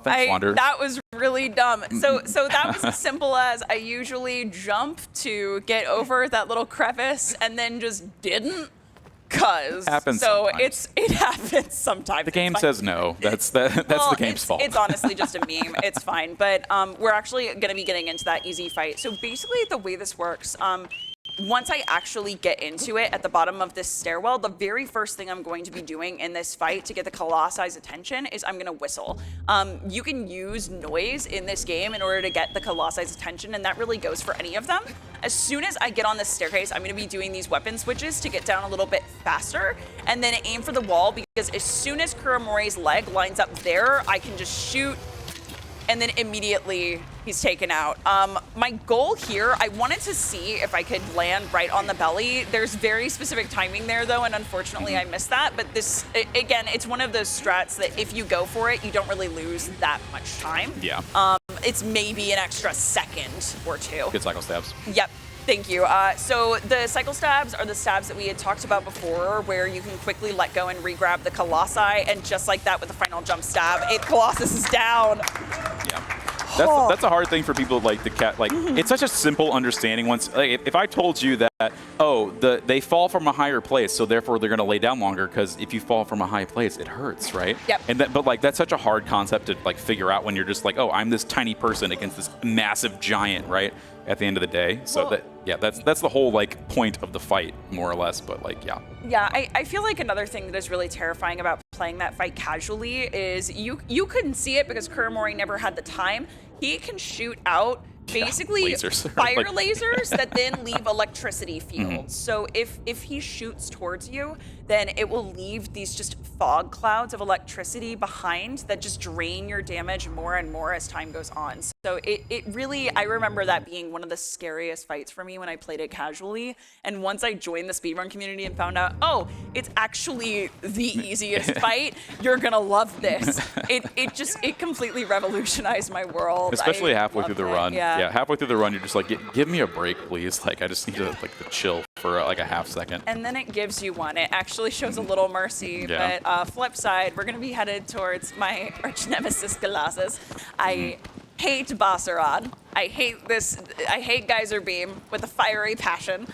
Speaker 2: thanks, Wander.
Speaker 1: That was really dumb. So that was as simple as I usually jump to get over that little crevice and then just didn't.
Speaker 2: Happens
Speaker 1: so
Speaker 2: sometimes.
Speaker 1: it happens sometimes.
Speaker 2: The game says no. That's the game's fault.
Speaker 1: It's honestly just a meme. It's fine. But we're actually going to be getting into that easy fight. So basically the way this works, once I actually get into it at the bottom of this stairwell, the very first thing I'm going to be doing in this fight to get the Colossus' attention is I'm going to whistle. You can use noise in this game in order to get the Colossus' attention, and that really goes for any of them. As soon as I get on this staircase, I'm going to be doing these weapon switches to get down a little bit faster, and then aim for the wall, because as soon as Kuromori's leg lines up there, I can just shoot, and then immediately he's taken out. My goal here, I wanted to see if I could land right on the belly. There's very specific timing there, though, and unfortunately I missed that. But this, again, it's one of those strats that if you go for it, you don't really lose that much time.
Speaker 2: Yeah.
Speaker 1: It's maybe an extra second or two.
Speaker 2: Good cycle stabs.
Speaker 1: Yep. Thank you. So the cycle stabs are the stabs that we had talked about before, where you can quickly let go and re-grab the Colossi, and just like that with the final jump stab, Colossus is down.
Speaker 2: Yeah. That's a hard thing for people like the cat. Like it's such a simple understanding. Once like if I told you that they fall from a higher place, so therefore they're going to lay down longer because if you fall from a high place, it hurts, right?
Speaker 1: Yep.
Speaker 2: And but like that's such a hard concept to like figure out when you're just like, oh, I'm this tiny person against this massive giant, right? At the end of the day, so that's the whole like point of the fight, more or less. But like, yeah.
Speaker 1: Yeah, I feel like another thing that is really terrifying about playing that fight casually is you couldn't see it because Kuromori never had the time. He can shoot out basically
Speaker 2: lasers.
Speaker 1: fire lasers that then leave electricity fields. So if he shoots towards you, then it will leave these just fog clouds of electricity behind that just drain your damage more and more as time goes on. So it really, I remember that being one of the scariest fights for me when I played it casually. And once I joined the speedrun community and found out, oh, it's actually the easiest fight, you're gonna love this. It completely revolutionized my world.
Speaker 2: Especially halfway through the run.
Speaker 1: Yeah.
Speaker 2: Halfway through the run, you're just like, give me a break, please. Like, I just need to like to chill for like a half second.
Speaker 1: And then it gives you one. It actually shows a little mercy.
Speaker 2: Yeah.
Speaker 1: But flip side, we're gonna be headed towards my arch nemesis Colossus. I hate Basaran. I hate Geyser Beam with a fiery passion.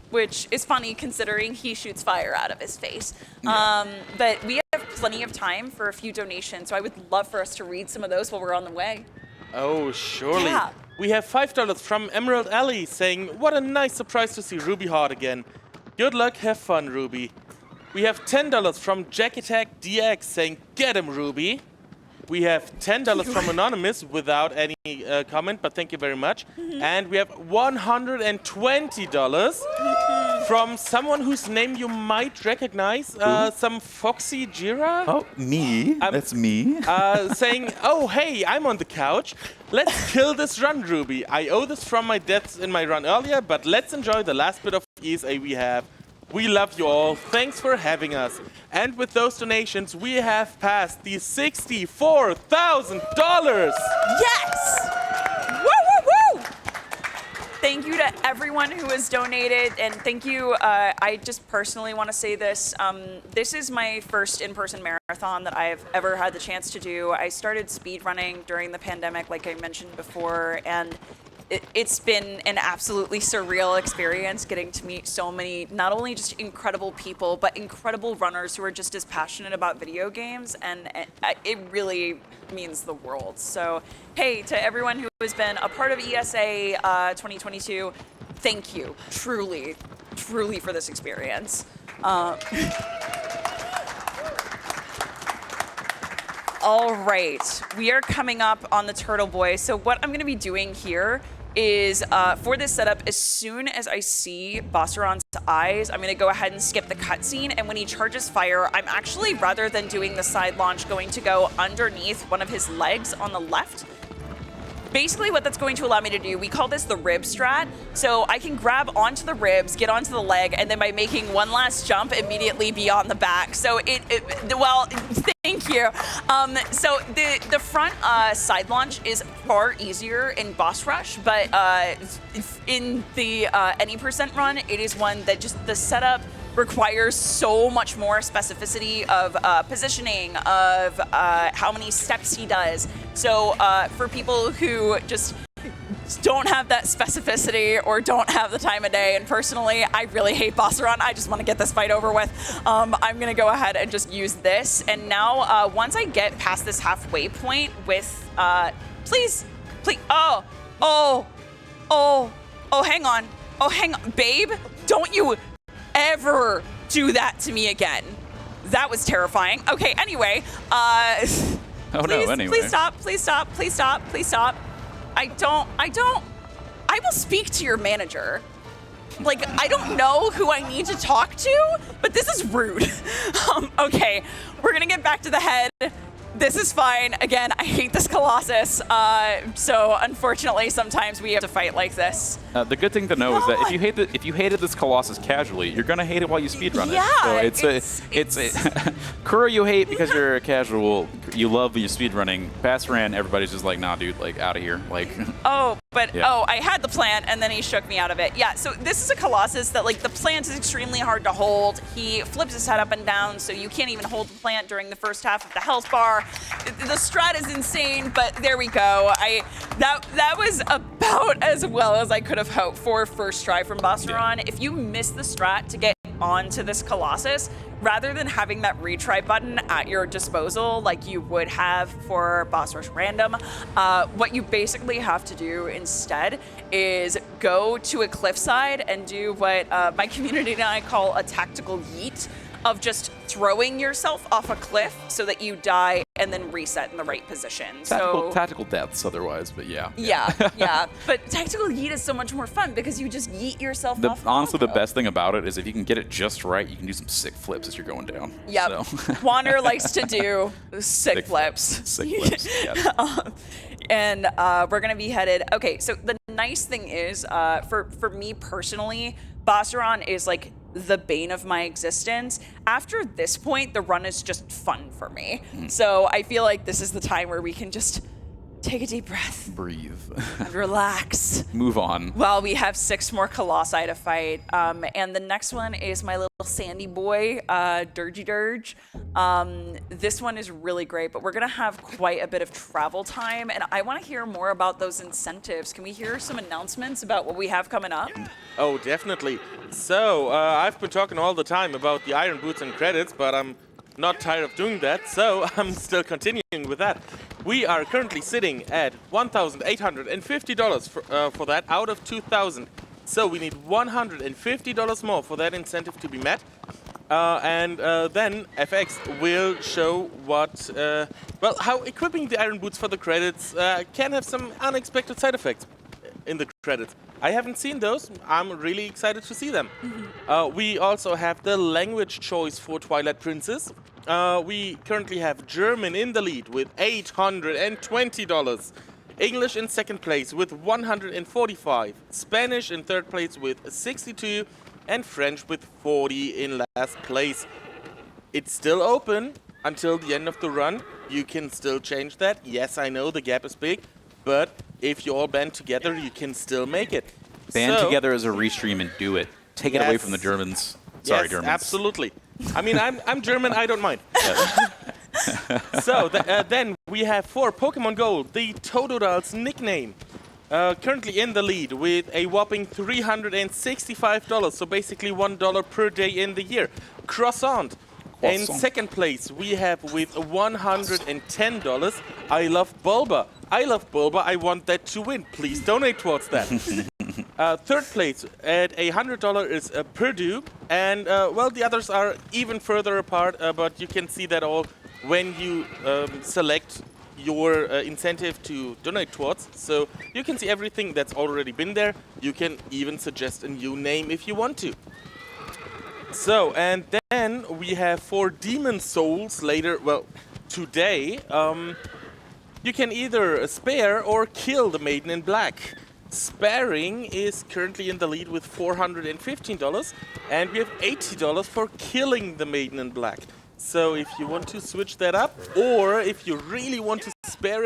Speaker 1: Which is funny considering he shoots fire out of his face. But we have plenty of time for a few donations, so I would love for us to read some of those while we're on the way.
Speaker 3: Oh, surely.
Speaker 1: Yeah.
Speaker 3: We have $5 from Emerald Alley saying, what a nice surprise to see rubiehart again. Good luck, have fun, Ruby. We have $10 from Jack Attack DX saying, get him, Ruby. We have $10 from Anonymous without any comment, but thank you very much. And we have $120 from someone whose name you might recognize, some Foxy Jira.
Speaker 2: Oh, me? That's me.
Speaker 3: Saying, oh, hey, I'm on the couch. Let's kill this run, Ruby. I owe this from my deaths in my run earlier, but let's enjoy the last bit of ESA we have. We love you all. Thanks for having us. And with those donations, we have passed the $64,000.
Speaker 1: Yes! Woo, woo, woo! Thank you to everyone who has donated, and thank you. I just personally want to say this. This is my first in-person marathon that I've ever had the chance to do. I started speedrunning during the pandemic, like I mentioned before, and it's been an absolutely surreal experience getting to meet so many, not only just incredible people, but incredible runners who are just as passionate about video games, and it really means the world. So, hey, to everyone who has been a part of ESA 2022, thank you, truly for this experience. All right, we are coming up on the Turtle Boy. So what I'm going to be doing here is for this setup, as soon as I see Basaran's eyes, I'm going to go ahead and skip the cutscene. And when he charges fire, I'm actually, rather than doing the side launch, going to go underneath one of his legs on the left. Basically what that's going to allow me to do, we call this the rib strat. So I can grab onto the ribs, get onto the leg, and then by making one last jump, immediately be on the back. So well, thank you. So the front side launch is far easier in boss rush, but in the any percent run, it is one that just the setup requires so much more specificity of positioning, of how many steps he does. So for people who just don't have that specificity or don't have the time of day, and personally, I really hate Basaran. I just want to get this fight over with. I'm going to go ahead and just use this. And now, once I get past this halfway point with, please, hang on. Oh, hang on. Babe, don't you ever do that to me again. That was terrifying. Okay, anyway,
Speaker 2: Anyway.
Speaker 1: Please stop. I will speak to your manager. Like, I don't know who I need to talk to, but this is rude. Okay, we're gonna get back to the head. This is fine. Again, I hate this Colossus. So unfortunately, sometimes we have to fight like this.
Speaker 2: The good thing to know is that if you hated this Colossus casually, you're gonna hate it while you speedrun it. So it's Kuro you hate because you're a casual. You love your speedrunning. Basaran, everybody's just like, nah, dude, like out of here. Like.
Speaker 1: Oh, but oh, I had the plant, and then he shook me out of it. Yeah, so this is a Colossus that, like, the plant is extremely hard to hold. He flips his head up and down, so you can't even hold the plant during the first half of the health bar. The strat is insane, but there we go. That was about as well as I could have hoped for first try from Basaran. If you miss the strat to get onto this Colossus, rather than having that retry button at your disposal like you would have for Boss Rush Random, what you basically have to do instead is go to a cliffside and do what my community and I call a tactical yeet, of just throwing yourself off a cliff so that you die and then reset in the right position.
Speaker 2: Tactical deaths otherwise, but yeah.
Speaker 1: Yeah. But tactical yeet is so much more fun because you just yeet yourself off.
Speaker 2: Honestly, the best thing about it is if you can get it just right, you can do some sick flips as you're going down.
Speaker 1: Yep.
Speaker 2: So.
Speaker 1: Wander likes to do sick flips.
Speaker 2: Sick flips, yeah.
Speaker 1: And we're going to be headed... Okay, so the nice thing is, for me personally, Basaran is like the bane of my existence. After this point, the run is just fun for me. So I feel like this is the time where we can just take a deep breath.
Speaker 2: Breathe.
Speaker 1: And relax.
Speaker 2: Move on.
Speaker 1: Well, we have 6 more Colossi to fight. And the next one is my little sandy boy, Dirge. This one is really great, but we're going to have quite a bit of travel time. And I want to hear more about those incentives. Can we hear some announcements about what we have coming up?
Speaker 3: Oh, definitely. So, I've been talking all the time about the Iron Boots and credits, but I'm not tired of doing that, so I'm still continuing with that. We are currently sitting at $1,850 for that out of 2,000. So we need $150 more for that incentive to be met. And then FX will show what, how equipping the Iron Boots for the credits can have some unexpected side effects in the credits. I haven't seen those. I'm really excited to see them. We also have the language choice for Twilight Princess. We currently have German in the lead with $820. English in second place with 145. Spanish in third place with 62. And French with 40 in last place. It's still open until the end of the run. You can still change that. Yes, I know the gap is big, but if you all band together, you can still make it.
Speaker 2: Band together as a restream and do it. Take it away from the Germans. Sorry, Germans.
Speaker 3: Absolutely. I mean, I'm German, I don't mind. So then we have for Pokemon Go, the Totodil's nickname. Currently in the lead with a whopping $365, so basically $1 per day in the year. Croissant. In second place, we have with $110. I love Barba. I want that to win. Please donate towards that. Third place at $100 is Purdue. And, the others are even further apart, but you can see that all when you select your incentive to donate towards. So you can see everything that's already been there. You can even suggest a new name if you want to. So, and then we have for Demon Souls later, today, you can either spare or kill the Maiden in Black. Sparing is currently in the lead with $415, and we have $80 for killing the Maiden in Black. So if you want to switch that up, or if you really want to spare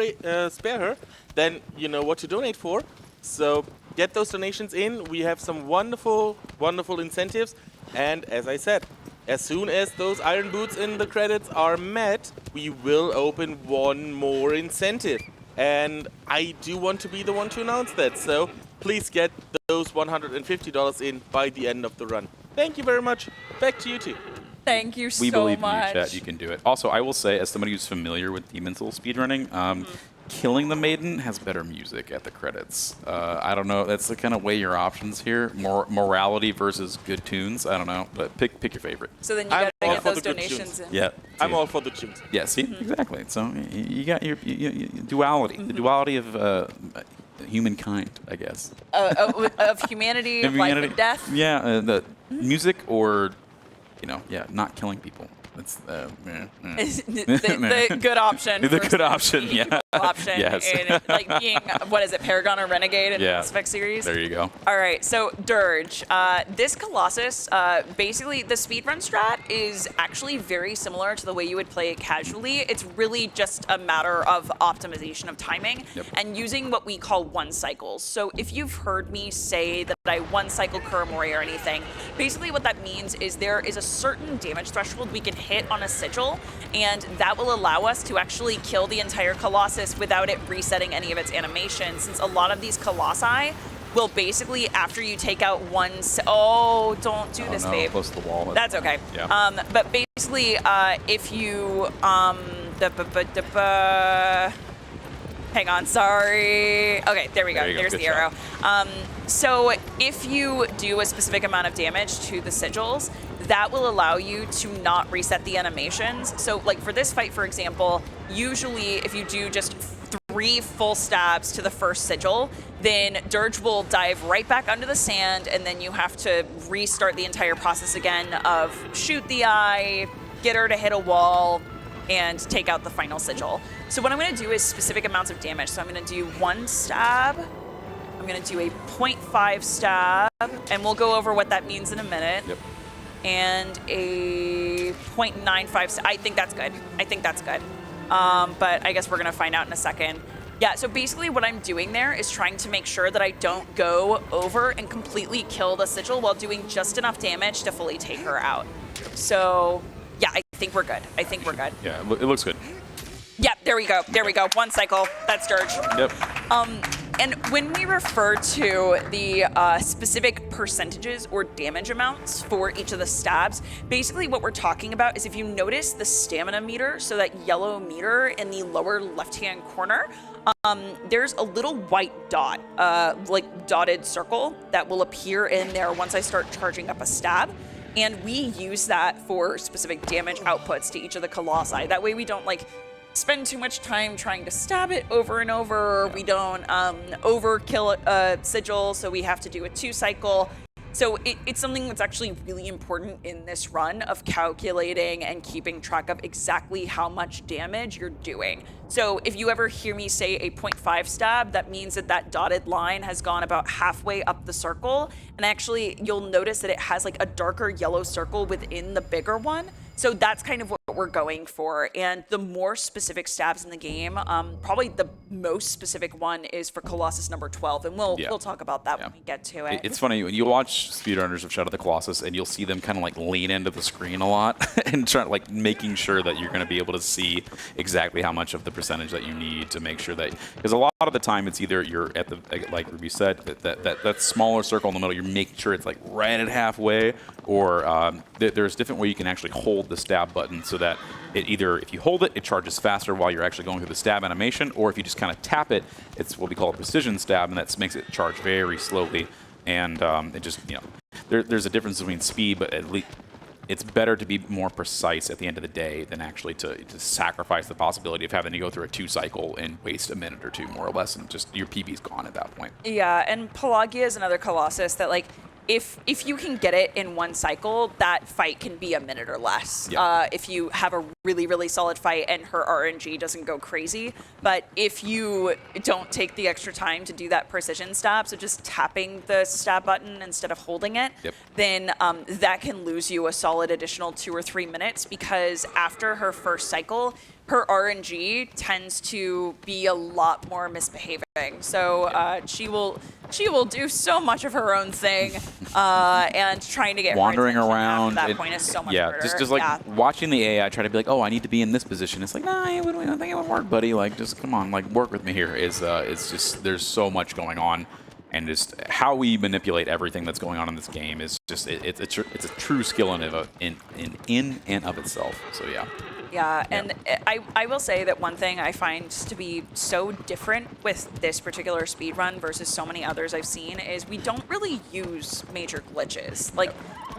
Speaker 3: her, then you know what to donate for. So get those donations in. We have some wonderful, wonderful incentives. And as I said, as soon as those Iron Boots in the credits are met, we will open one more incentive. And I do want to be the one to announce that. So please get those $150 in by the end of the run. Thank you very much. Back to you two.
Speaker 1: Thank you so much.
Speaker 2: We believe in you, chat. You can do it. Also, I will say, as somebody who's familiar with Demon Souls speedrunning, killing the Maiden has better music at the credits. I don't know. That's the kind of weigh your options here. Morality versus good tunes. I don't know. But pick your favorite.
Speaker 1: So then you got to get those donations in.
Speaker 2: Yeah.
Speaker 3: I'm all for the tunes.
Speaker 2: Yeah, see? Exactly. So you got your duality. The duality of humankind, I guess.
Speaker 1: Of humanity, of life and death.
Speaker 2: Yeah, the music or... not killing people. It's the
Speaker 1: good option.
Speaker 2: The good option, yeah.
Speaker 1: option
Speaker 2: Yes.
Speaker 1: in like being, what is it, Paragon or Renegade in the Mass Effect series.
Speaker 2: There you go.
Speaker 1: All right, so Dirge. This Colossus, basically the speedrun strat is actually very similar to the way you would play it casually. It's really just a matter of optimization of timing and using what we call one cycles. So if you've heard me say that I one cycle Kuromori or anything, basically what that means is there is a certain damage threshold we can hit on a sigil, and that will allow us to actually kill the entire Colossus without it resetting any of its animations, since a lot of these Colossi will basically, after you take out one... Oh, don't do this, babe.
Speaker 2: Close to the wall.
Speaker 1: That's okay.
Speaker 2: Yeah.
Speaker 1: But basically, if you... Hang on, sorry. Okay, there we go. There's the arrow. So if you do a specific amount of damage to the sigils, that will allow you to not reset the animations. So like for this fight, for example, usually if you do just 3 full stabs to the first sigil, then Dirge will dive right back under the sand, and then you have to restart the entire process again of shoot the eye, get her to hit a wall, and take out the final sigil. So what I'm going to do is specific amounts of damage. So I'm going to do 1 stab. I'm going to do a 0.5 stab, and we'll go over what that means in a minute.
Speaker 2: Yep.
Speaker 1: And a 0.95 stab. I think that's good. I think that's good. But I guess we're going to find out in a second. Yeah, so basically what I'm doing there is trying to make sure that I don't go over and completely kill the sigil while doing just enough damage to fully take her out. So... yeah, I think we're good. I think we're good.
Speaker 2: Yeah, it looks good.
Speaker 1: Yep, there we go. There we go. 1 cycle. That's Dirge.
Speaker 2: Yep.
Speaker 1: And when we refer to the specific percentages or damage amounts for each of the stabs, basically what we're talking about is if you notice the stamina meter, so that yellow meter in the lower left-hand corner, there's a little white dot, like dotted circle that will appear in there once I start charging up a stab. And we use that for specific damage outputs to each of the Colossi. That way we don't like spend too much time trying to stab it over and over. We don't overkill a sigil, so we have to do a 2 cycle. So it's something that's actually really important in this run of calculating and keeping track of exactly how much damage you're doing. So if you ever hear me say a 0.5 stab, that means that that dotted line has gone about halfway up the circle. And actually, you'll notice that it has like a darker yellow circle within the bigger one. So that's kind of what we're going for. And the more specific stabs in the game, probably the most specific one is for Colossus number 12. And we'll talk about that when we get to it.
Speaker 2: It's funny, when you watch speedrunners of Shadow of the Colossus, and you'll see them kind of like lean into the screen a lot and try like making sure that you're going to be able to see exactly how much of the percentage that you need to make sure that, because a lot of the time it's either you're at the, like Ruby said, that smaller circle in the middle, you're making sure it's like right at halfway, or there's different way you can actually hold the stab button so that it either, if you hold it, it charges faster while you're actually going through the stab animation, or if you just kind of tap it, it's what we call a precision stab, and that makes it charge very slowly. And it just, you know, there's a difference between speed, but at least it's better to be more precise at the end of the day than actually to sacrifice the possibility of having to go through a 2 cycle and waste a minute or 2 more or less, and just your PB's gone at that point.
Speaker 1: Yeah, and Pelagia is another Colossus that like, if you can get it in 1 cycle, that fight can be a minute or less.
Speaker 2: Yeah.
Speaker 1: If you have a really, really solid fight and her RNG doesn't go crazy. But if you don't take the extra time to do that precision stab, so just tapping the stab button instead of holding it, then that can lose you a solid additional 2 or 3 minutes, because after her first cycle, her RNG tends to be a lot more misbehaving. So she will do so much of her own thing, and trying to get
Speaker 2: wandering
Speaker 1: her
Speaker 2: around
Speaker 1: at that point is so much harder.
Speaker 2: just like watching the AI try to be like, oh, I need to be in this position. It's like, nah, I don't think it would work, buddy. Like, just come on, like work with me here. It's just there's so much going on, and just how we manipulate everything that's going on in this game is just it's a true skill in and of itself. So yeah.
Speaker 1: Yeah, and I will say that one thing I find to be so different with this particular speedrun versus so many others I've seen is we don't really use major glitches. Like,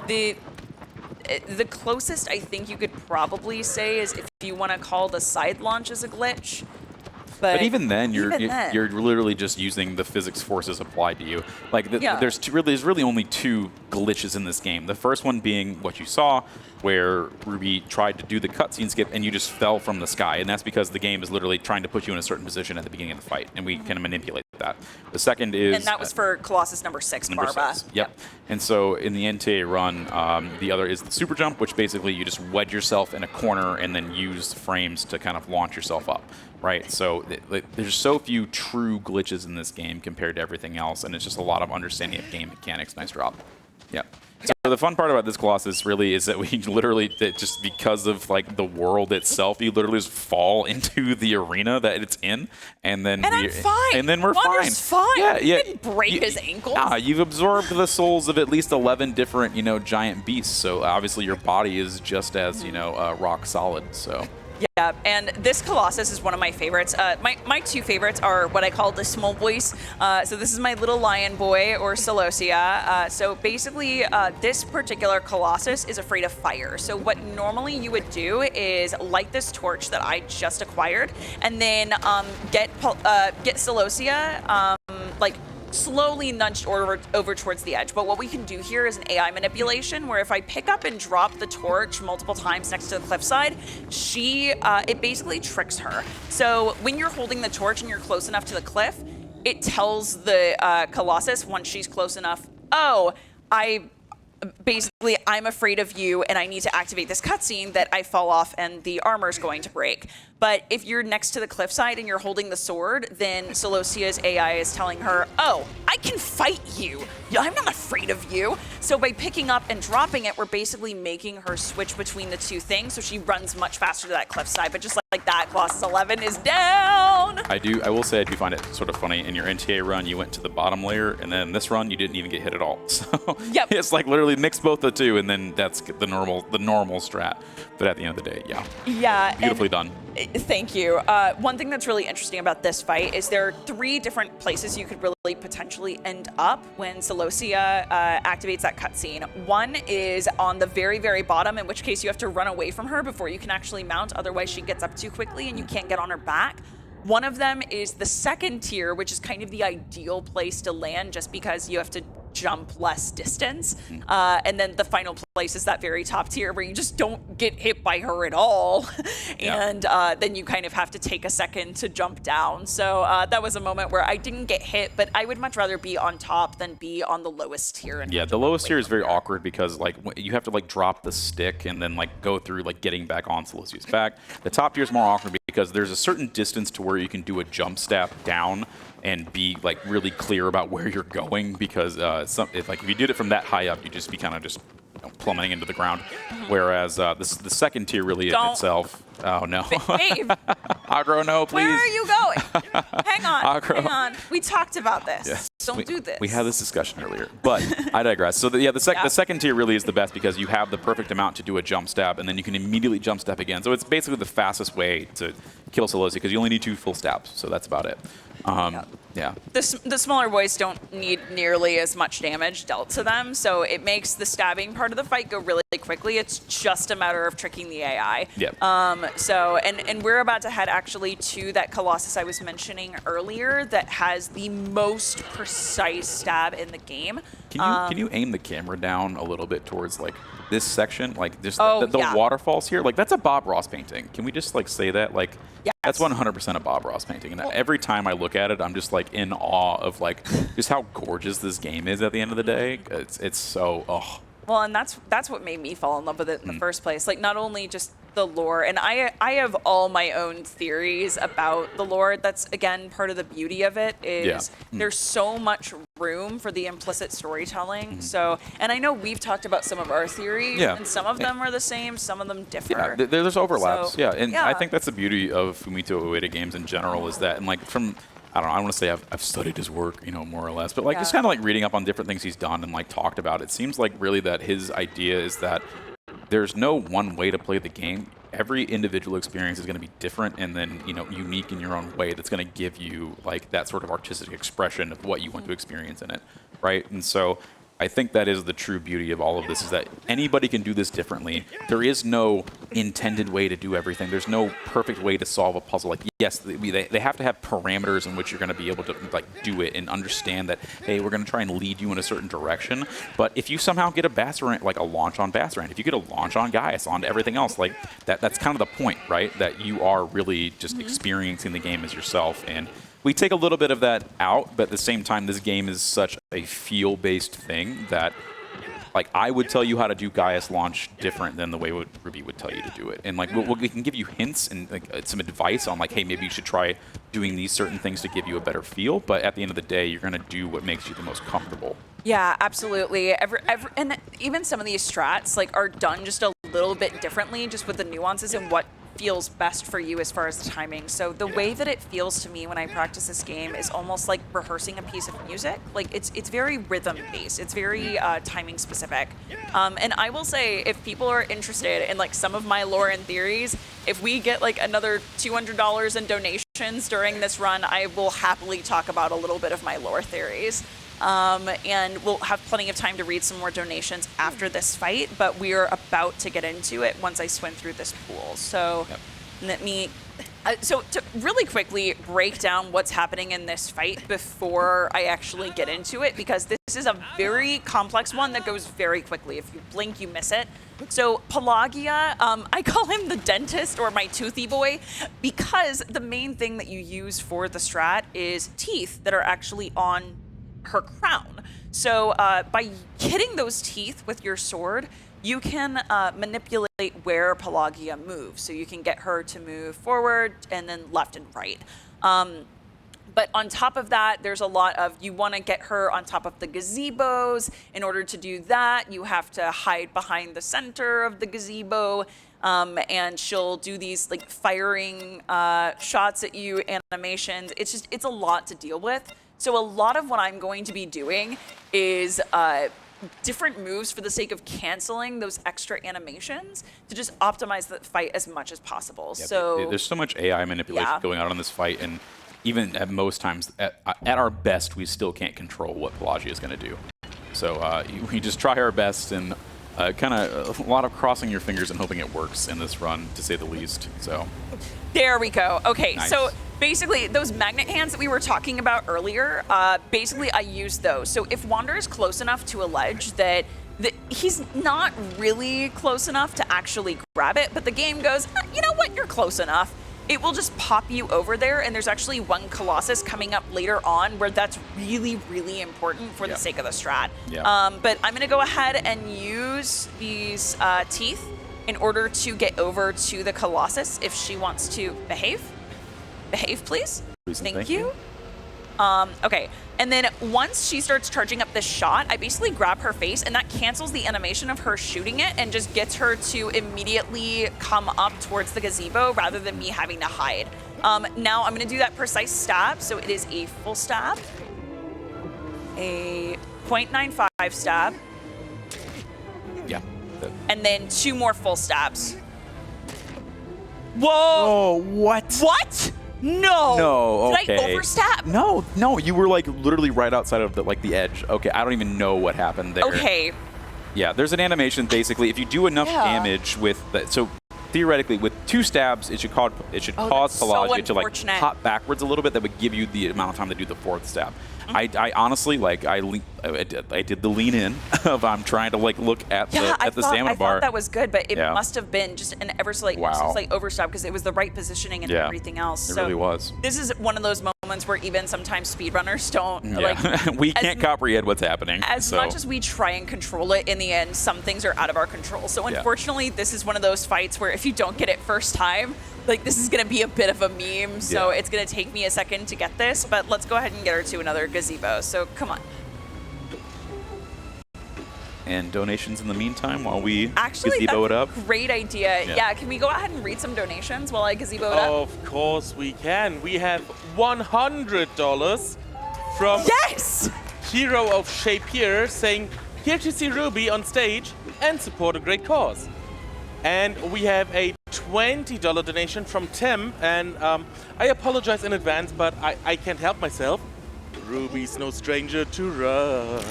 Speaker 1: the closest I think you could probably say is if you want to call the side launch as a glitch.
Speaker 2: But even then, you're literally just using the physics forces applied to you. Like there's really only two glitches in this game. The first one being what you saw, where Ruby tried to do the cutscene skip and you just fell from the sky, and that's because the game is literally trying to put you in a certain position at the beginning of the fight, and we can manipulate that. The second is...
Speaker 1: And that was for Colossus number 6, Barba.
Speaker 2: Yep. And so in the NTA run, the other is the super jump, which basically you just wedge yourself in a corner and then use frames to kind of launch yourself up, right? So there's so few true glitches in this game compared to everything else, and it's just a lot of understanding of game mechanics. Nice drop. Yep. So the fun part about this Colossus really is that we literally, just because of like the world itself, you literally just fall into the arena that it's in, and then
Speaker 1: I'm fine.
Speaker 2: And then we're
Speaker 1: Wonder's fine.
Speaker 2: Yeah,
Speaker 1: He didn't break his ankles.
Speaker 2: Nah, you've absorbed the souls of at least 11 different, giant beasts. So obviously your body is just as, rock solid. So.
Speaker 1: Yeah, and this Colossus is one of my favorites. My two favorites are what I call the small boys. So this is my little lion boy, or Celosia. So basically, this particular Colossus is afraid of fire. So what normally you would do is light this torch that I just acquired, and then get Celosia, slowly nudged over towards the edge. But what we can do here is an AI manipulation, where if I pick up and drop the torch multiple times next to the cliffside, it basically tricks her. So when you're holding the torch and you're close enough to the cliff, it tells the Colossus once she's close enough, oh, I'm afraid of you, and I need to activate this cutscene that I fall off and the armor's going to break. But if you're next to the cliffside and you're holding the sword, then Celosia's AI is telling her, oh, I can fight you. I'm not afraid of you. So by picking up and dropping it, we're basically making her switch between the two things, so she runs much faster to that cliffside. But just like that, Colossus 11 is down.
Speaker 2: I will say I do find it sort of funny. In your NTA run, you went to the bottom layer, and then this run, you didn't even get hit at all. So
Speaker 1: yep.
Speaker 2: It's like literally mix both the two, and then that's the normal strat. But at the end of the day, yeah, beautifully done.
Speaker 1: Thank you. One thing that's really interesting about this fight is there are 3 different places you could really potentially end up when Celosia activates that cutscene. One is on the very, very bottom, in which case you have to run away from her before you can actually mount, otherwise she gets up too quickly and you can't get on her back. One of them is the second tier, which is kind of the ideal place to land just because you have to jump less distance. And then the final place is that very top tier where you just don't get hit by her at all. And then you kind of have to take a second to jump down. So that was a moment where I didn't get hit, but I would much rather be on top than be on the lowest tier. And
Speaker 2: the lowest tier is very awkward because you have to drop the stick and then go through getting back on Celosia's back. The top tier is more awkward because there's a certain distance to where you can do a jump step down and be really clear about where you're going, because if you did it from that high up, you'd just be kind of just plummeting into the ground. Whereas the second tier really in itself. Oh no,
Speaker 1: Babe.
Speaker 2: Agro, no, please.
Speaker 1: Where are you going? Hang on,
Speaker 2: Agro.
Speaker 1: hang on. We talked about this.
Speaker 2: Yes.
Speaker 1: Don't do this.
Speaker 2: We had this discussion earlier, but I digress. So the second tier really is the best because you have the perfect amount to do a jump step, and then you can immediately jump step again. So it's basically the fastest way to kill Celosia because you only need 2 full stabs. So that's about it. Yeah.
Speaker 1: The smaller boys don't need nearly as much damage dealt to them, so it makes the stabbing part of the fight go really quickly. It's just a matter of tricking the AI.
Speaker 2: Yep.
Speaker 1: So we're about to head actually to that Colossus I was mentioning earlier that has the most precise stab in the game.
Speaker 2: Can you aim the camera down a little bit towards this section, the waterfalls here? That's a Bob Ross painting. Can we just say that?
Speaker 1: Yes.
Speaker 2: That's 100% a Bob Ross painting. And every time I look at it, I'm just in awe of just how gorgeous this game is at the end of the day. It's so
Speaker 1: Well, and that's what made me fall in love with it in the first place. Not only just the lore, and I have all my own theories about the lore. That's again part of the beauty of it is there's so much room for the implicit storytelling. So, and I know we've talked about some of our theories, and some of them are the same, some of them differ.
Speaker 2: Yeah, there's overlaps. So, I think that's the beauty of Fumito Ueda games in general is that, and from I don't know, I want to say I've studied his work, more or less, but just kind of reading up on different things he's done and talked about. It seems really that his idea is that there's no one way to play the game. Every individual experience is going to be different and then, unique in your own way that's going to give you that sort of artistic expression of what you want to experience in it, right? And so I think that is the true beauty of all of this, is that anybody can do this differently. There is no intended way to do everything. There's no perfect way to solve a puzzle. Like, yes, they have to have parameters in which you're going to be able to like do it and understand that, hey, we're going to try and lead you in a certain direction. But if you somehow get a Basaran, like a launch on Basaran, if you get a launch on Gaius, on everything else, like that's kind of the point, right? That you are really just experiencing the game as yourself. And we take a little bit of that out, but at the same time, this game is such a feel-based thing that, like, I would tell you how to do Gaius launch different than the way Ruby would tell you to do it. And, like, we can give you hints and like, some advice on, like, hey, maybe you should try doing these certain things to give you a better feel. But at the end of the day, you're going to do what makes you the most comfortable.
Speaker 1: Yeah, absolutely. And even some of these strats, like, are done just a little bit differently, just with the nuances and what feels best for you as far as the timing. So the way that it feels to me when I practice this game is almost like rehearsing a piece of music. Like it's very rhythm based. It's very timing specific. And I will say, if people are interested in like some of my lore and theories, if we get like another $200 in donations during this run, I will happily talk about a little bit of my lore theories. And we'll have plenty of time to read some more donations after this fight, but we are about to get into it once I swim through this pool. So let me... so to really quickly break down what's happening in this fight before I actually get into it, because this is a very complex one that goes very quickly. If you blink, you miss it. So Pelagia, I call him the dentist or my toothy boy, because the main thing that you use for the strat is teeth that are actually on her crown. So by hitting those teeth with your sword, you can manipulate where Pelagia moves. So you can get her to move forward and then left and right. But on top of that, there's a lot of, you want to get her on top of the gazebos. In order to do that, you have to hide behind the center of the gazebo. And she'll do these like firing shots at you, animations. It's a lot to deal with. So a lot of what I'm going to be doing is different moves for the sake of canceling those extra animations to just optimize the fight as much as possible.
Speaker 2: Yeah,
Speaker 1: so
Speaker 2: there's so much AI manipulation going on in this fight, and even at most times, at our best, we still can't control what Pelagia is going to do. So we just try our best, and kind of a lot of crossing your fingers and hoping it works in this run, to say the least. So
Speaker 1: there we go. Okay,
Speaker 2: nice.
Speaker 1: So basically, those magnet hands that we were talking about earlier, basically I use those. So if Wander is close enough to a ledge that he's not really close enough to actually grab it, but the game goes, you know what, you're close enough. It will just pop you over there, and there's actually one Colossus coming up later on where that's really, really important for the sake of the strat. But I'm going to go ahead and use these teeth in order to get over to the Colossus if she wants to behave. Behave, please. Thank you. Okay, and then once she starts charging up this shot, I basically grab her face, and that cancels the animation of her shooting it and just gets her to immediately come up towards the gazebo rather than me having to hide. Now I'm going to do that precise stab, so it is a full stab, a 0.95 stab, and then 2 more full stabs. Whoa!
Speaker 2: Oh, what?
Speaker 1: What? No.
Speaker 2: No. Okay.
Speaker 1: Did I overstab?
Speaker 2: No. You were like literally right outside of the edge. Okay. I don't even know what happened there.
Speaker 1: Okay.
Speaker 2: Yeah. There's an animation basically. If you do enough damage with that, so theoretically with 2 stabs, it should cause Pelagia to like hop backwards a little bit. That would give you the amount of time to do the 4th stab. I honestly like I did the lean in of I'm trying to like look at the stamina bar.
Speaker 1: I thought that was good, but it must have been just an ever so slight overstep because it was the right positioning and everything else.
Speaker 2: It really was.
Speaker 1: This is one of those moments where even sometimes speedrunners don't like.
Speaker 2: We can't comprehend what's happening.
Speaker 1: As much as we try and control it, in the end, some things are out of our control. So unfortunately, this is one of those fights where if you don't get it first time, like this is going to be a bit of a meme, so it's going to take me a second to get this, but let's go ahead and get her to another gazebo. So come on.
Speaker 2: And donations in the meantime while we
Speaker 3: gazebo
Speaker 2: it up?
Speaker 1: Great idea. Yeah, can we go ahead and read some donations while I gazebo it up?
Speaker 3: Of course we can. We have $100 from Hero of Shapier saying, here to see Ruby on stage and support a great cause. And we have a $20 donation from Tim, and I apologize in advance, but I can't help myself. Ruby's no stranger to run.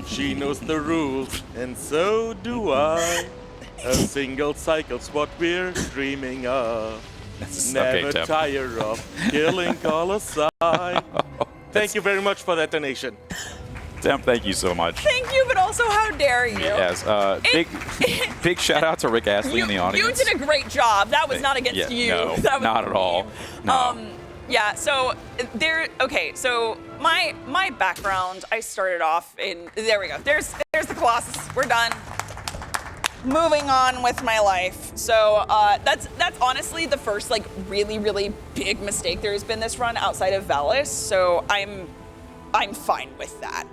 Speaker 3: She knows the rules, and so do I. A single cycle's what we're dreaming of. Never
Speaker 2: Tim.
Speaker 3: tire of killing Colossi. Thank you very much for that donation.
Speaker 2: Tim, thank you so much.
Speaker 1: Thank you, but also how dare you?
Speaker 2: Yes, big shout out to Rick Astley in the audience.
Speaker 1: You did a great job. That was not against you.
Speaker 2: No,
Speaker 1: that was
Speaker 2: not at all. No.
Speaker 1: Yeah, so so my background, I started off in, there we go. There's the Colossus. We're done. Moving on with my life. So that's honestly the first like really big mistake there's been this run outside of Valis. So I'm fine with that.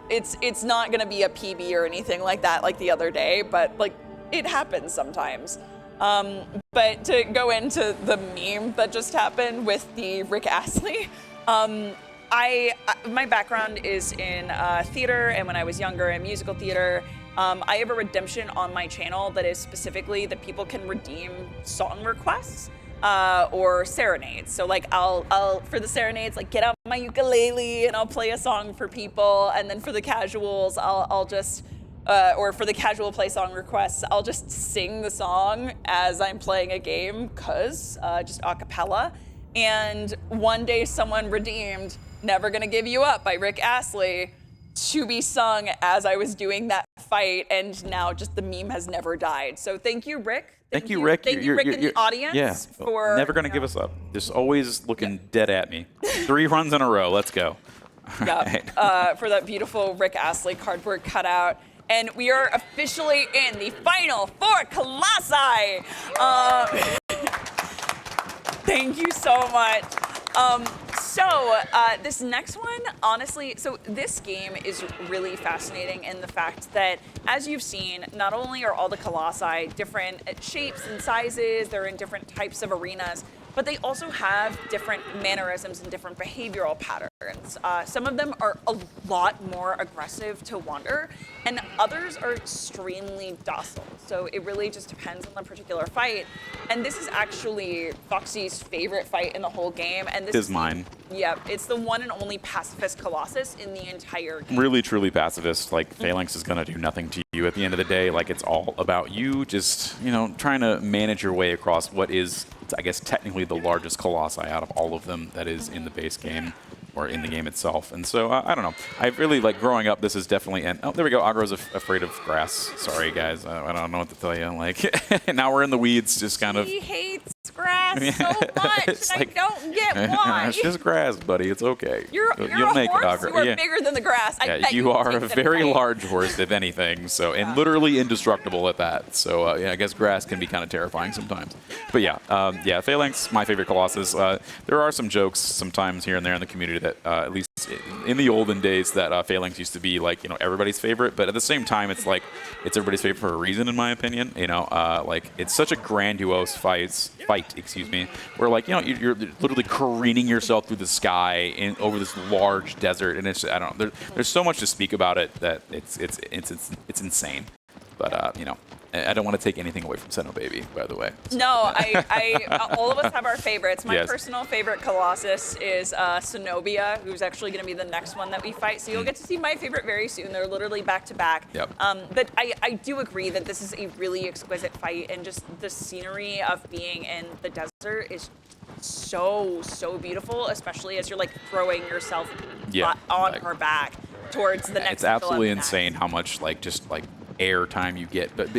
Speaker 1: It's not gonna be a PB or anything like that like the other day, but like it happens sometimes. But to go into the meme that just happened with the Rick Astley, my background is in theater, and when I was younger in musical theater, I have a redemption on my channel that is specifically that people can redeem song requests or serenades. So like I'll for the serenades, like get out my ukulele and I'll play a song for people, and then for the casuals, I'll just or for the casual play song requests, I'll just sing the song as I'm playing a game, just a cappella. And one day someone redeemed Never Gonna Give You Up by Rick Astley to be sung as I was doing that fight, and now just the meme has never died. So thank you, Rick.
Speaker 2: Thank you, Rick.
Speaker 1: Thank you, Rick, in the audience for
Speaker 2: never gonna give us up. Just always looking dead at me. 3 runs in a row. Let's go.
Speaker 1: Yeah, for that beautiful Rick Astley cardboard cutout. And we are officially in the final 4 Colossi. Thank you so much. This next one, honestly, so this game is really fascinating in the fact that, as you've seen, not only are all the Colossi different shapes and sizes, they're in different types of arenas, but they also have different mannerisms and different behavioral patterns. Some of them are a lot more aggressive to wander, and others are extremely docile. So it really just depends on the particular fight. And this is actually Foxy's favorite fight in the whole game. And this
Speaker 2: is mine.
Speaker 1: Yeah, it's the one and only pacifist Colossus in the entire game.
Speaker 2: Really, truly pacifist. Like, Phalanx is going to do nothing to you at the end of the day. Like, it's all about you just, trying to manage your way across what is, I guess, technically the largest Colossi out of all of them that is in the base game or in the game itself. And so, I don't know. I really, like, growing up, this is definitely, oh, there we go. Agro's afraid of grass. Sorry, guys. I don't know what to tell you. Like, now we're in the weeds, just kind of.
Speaker 1: He hates grass so much, and
Speaker 2: like,
Speaker 1: I don't get why.
Speaker 2: It's just grass, buddy. It's okay.
Speaker 1: You'll
Speaker 2: a
Speaker 1: make
Speaker 2: horse.
Speaker 1: It, Agro. You are bigger than the grass. I bet
Speaker 2: you are a very large horse, if anything. So, and literally indestructible at that. So, I guess grass can be kind of terrifying sometimes. But yeah, Phalanx, my favorite Colossus. There are some jokes sometimes here and there in the community that, at least in the olden days, that Phalanx used to be like, everybody's favorite. But at the same time, it's like it's everybody's favorite for a reason, in my opinion. Like it's such a grandiose fight, where like you're literally careening yourself through the sky over this large desert, and it's I don't know. There's so much to speak about it that it's insane. But I don't want to take anything away from Cenobia, by the way. So.
Speaker 1: No, I all of us have our favorites. My personal favorite Colossus is Cenobia, who's actually going to be the next one that we fight. So you'll get to see my favorite very soon. They're literally back to back.
Speaker 2: Yep.
Speaker 1: But I do agree that this is a really exquisite fight, and just the scenery of being in the desert is so beautiful, especially as you're like throwing yourself on her back towards the next.
Speaker 2: It's absolutely insane how much just air time you get, but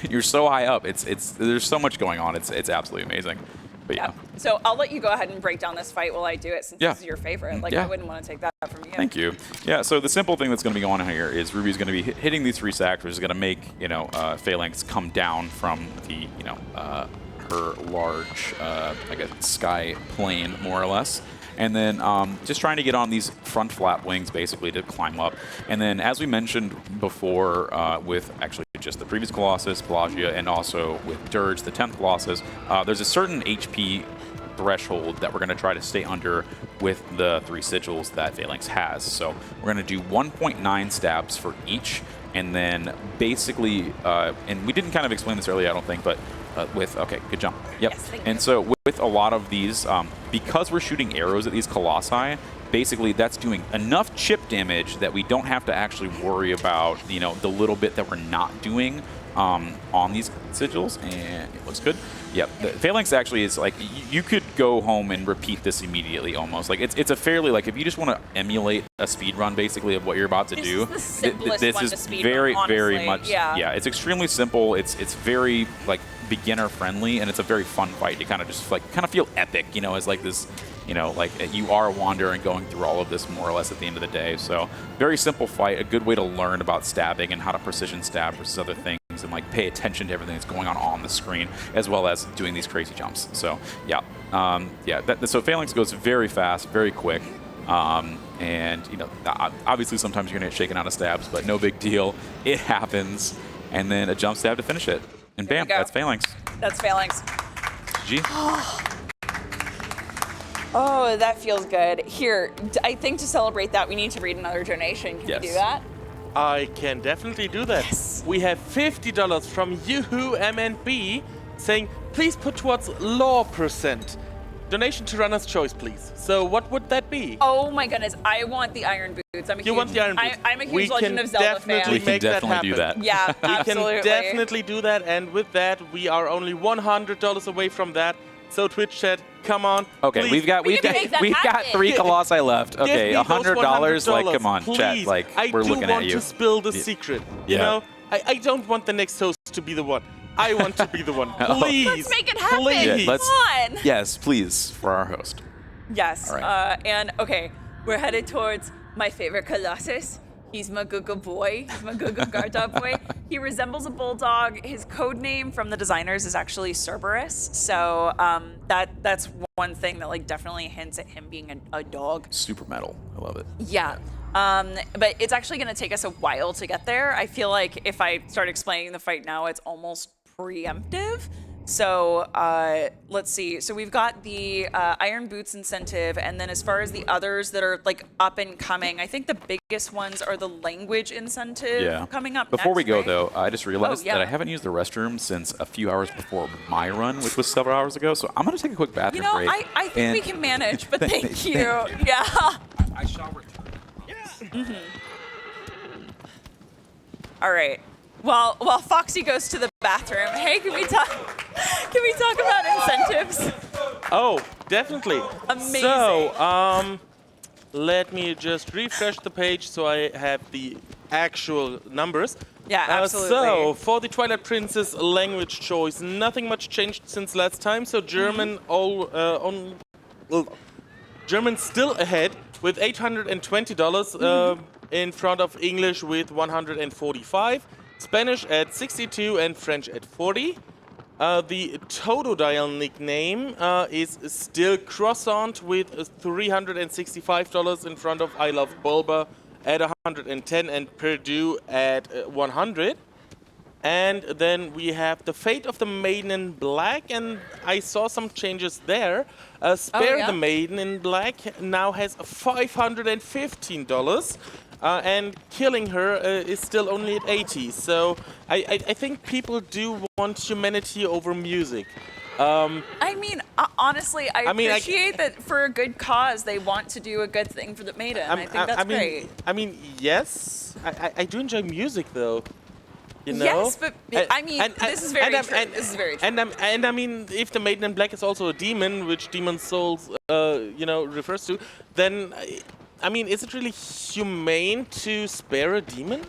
Speaker 2: you're so high up. There's so much going on. It's absolutely amazing. But yeah.
Speaker 1: So I'll let you go ahead and break down this fight while I do it, since this is your favorite. Like I wouldn't want to take that from you.
Speaker 2: Thank you. Yeah. So the simple thing that's going to be going on here is Ruby's going to be hitting these 3 sacks, which is going to make Phalanx come down from the her large I guess sky plane, more or less. And then just trying to get on these front flap wings, basically, to climb up. And then, as we mentioned before, with actually just the previous Colossus, Pelagia, and also with Dirge, the 10th Colossus, there's a certain HP threshold that we're going to try to stay under with the 3 sigils that Phalanx has. So we're going to do 1.9 stabs for each. And then basically, and we didn't kind of explain this earlier, I don't think, but okay, good jump. Yep.
Speaker 1: Yes,
Speaker 2: and so with a lot of these, because we're shooting arrows at these colossi, basically that's doing enough chip damage that we don't have to actually worry about, you know, the little bit that we're not doing on these sigils, and it looks good. Yep, the Phalanx actually is like, you could go home and repeat this immediately almost. Like it's a fairly, like if you just want to emulate a speed run basically of what you're about to do,
Speaker 1: is the simplest
Speaker 2: this
Speaker 1: one
Speaker 2: is
Speaker 1: to speed
Speaker 2: very,
Speaker 1: run,
Speaker 2: very
Speaker 1: honestly.
Speaker 2: much,
Speaker 1: Yeah.
Speaker 2: it's extremely simple. It's very like beginner friendly, and it's a very fun fight. You kind of just like kind of feel epic, you know, as like this, you know, like you are Wander and going through all of this more or less at the end of the day. So very simple fight, a good way to learn about stabbing and how to precision stab versus other things, and like pay attention to everything that's going on the screen, as well as doing these crazy jumps. So yeah, so Phalanx goes very fast, very quick, and you know, obviously sometimes you're gonna get shaken out of stabs, but no big deal. It happens, and then a jump stab to finish it, and bam, that's Phalanx.
Speaker 1: That's Phalanx.
Speaker 2: G.
Speaker 1: Oh, that feels good. Here, I think to celebrate that, we need to read another donation. Can we do that?
Speaker 3: I can definitely do that.
Speaker 1: Yes.
Speaker 3: We have $50 from Yuhu MNB saying, please put towards law %. Donation to Runner's Choice, please. So what would that be?
Speaker 1: Oh my goodness, I want the iron boots.
Speaker 3: You want the iron boots?
Speaker 1: I'm a huge Legend of Zelda fan.
Speaker 2: We can definitely do that.
Speaker 1: Yeah,
Speaker 3: We
Speaker 1: absolutely.
Speaker 3: can definitely do that, and with that, we are only $100 away from that. So Twitch chat, come on.
Speaker 2: Okay,
Speaker 3: please.
Speaker 2: we've got
Speaker 1: make that happen.
Speaker 2: 3 colossi left. Okay,
Speaker 3: Give me those
Speaker 2: $100. Like, come on,
Speaker 3: please.
Speaker 2: chat. Like, we're looking at
Speaker 3: I do want
Speaker 2: you.
Speaker 3: to spill the secret. You
Speaker 2: Yeah.
Speaker 3: know, I don't want the next host to be the one. I want to be the one. Please.
Speaker 1: Let's make it happen.
Speaker 3: Please.
Speaker 2: Yeah,
Speaker 1: Come on.
Speaker 2: Yes, please, for our host.
Speaker 1: Yes.
Speaker 2: All right.
Speaker 1: And okay, we're headed towards my favorite Colossus. He's my Guga boy. He's my Guga Garda boy. He resembles a bulldog. His code name from the designers is actually Cerberus. So that's one thing that like definitely hints at him being a dog.
Speaker 2: Super metal. I love it.
Speaker 1: Yeah. But it's actually going to take us a while to get there. I feel like if I start explaining the fight now, it's almost preemptive. So let's see. So we've got the Iron Boots incentive, and then as far as the others that are like up and coming, I think the biggest ones are the language incentive coming up
Speaker 2: Before
Speaker 1: next,
Speaker 2: we go,
Speaker 1: right?
Speaker 2: though, I just realized that I haven't used the restroom since a few hours before my run, which was several hours ago. So I'm going to take a quick bathroom
Speaker 1: You know,
Speaker 2: break.
Speaker 1: I think we can manage, but thank you. Yeah.
Speaker 2: I shall return.
Speaker 1: All right. While Foxy goes to the bathroom, hey, can we talk about incentives?
Speaker 3: Oh, definitely.
Speaker 1: Amazing.
Speaker 3: So, let me just refresh the page so I have the actual numbers.
Speaker 1: Yeah, absolutely.
Speaker 3: So, for the Twilight Princess language choice, nothing much changed since last time. So, German German still ahead with $820 in front of English with 145. Spanish at 62 and French at 40. The Totodile nickname is still Croissant with $365 in front of I Love Barba at 110 and Purdue at 100. And then we have the Fate of the Maiden in Black, and I saw some changes there. Spare the Maiden in Black now has $515. And Killing Her is still only at 80. So I think people do want humanity over music.
Speaker 1: I mean, honestly, I appreciate that for a good cause, they want to do a good thing for the maiden. I think that's great.
Speaker 3: I mean, yes, I do enjoy music though. You know?
Speaker 1: Yes, but I mean, this is very true. This is very true.
Speaker 3: And I mean, if the Maiden in Black is also a demon, which Demon Souls, refers to, then. I mean, is it really humane to spare a demon?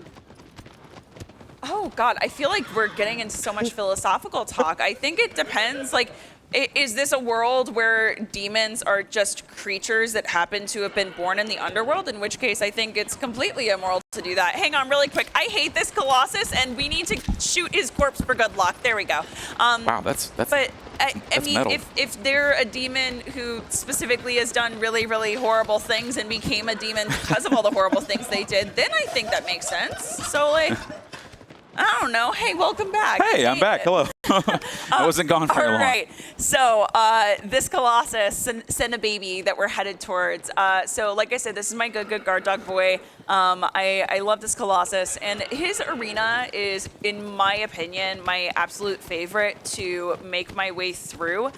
Speaker 1: Oh, God. I feel like we're getting into so much philosophical talk. I think it depends. Like, is this a world where demons are just creatures that happen to have been born in the underworld? In which case, I think it's completely immoral to do that. Hang on really quick. I hate this Colossus, and we need to shoot his corpse for good luck. There we go.
Speaker 2: Wow, that's
Speaker 1: But I mean,
Speaker 2: metal.
Speaker 1: if they're a demon who specifically has done really, really horrible things and became a demon because of all the horrible things they did, then I think that makes sense. So, like, I don't know. Hey, welcome back.
Speaker 2: Hey, I'm back. Hello. I wasn't gone very long.
Speaker 1: All right. So this Colossus, Cenobia that we're headed towards. So like I said, this is my good guard dog boy. I love this Colossus, and his arena is, in my opinion, my absolute favorite to make my way through,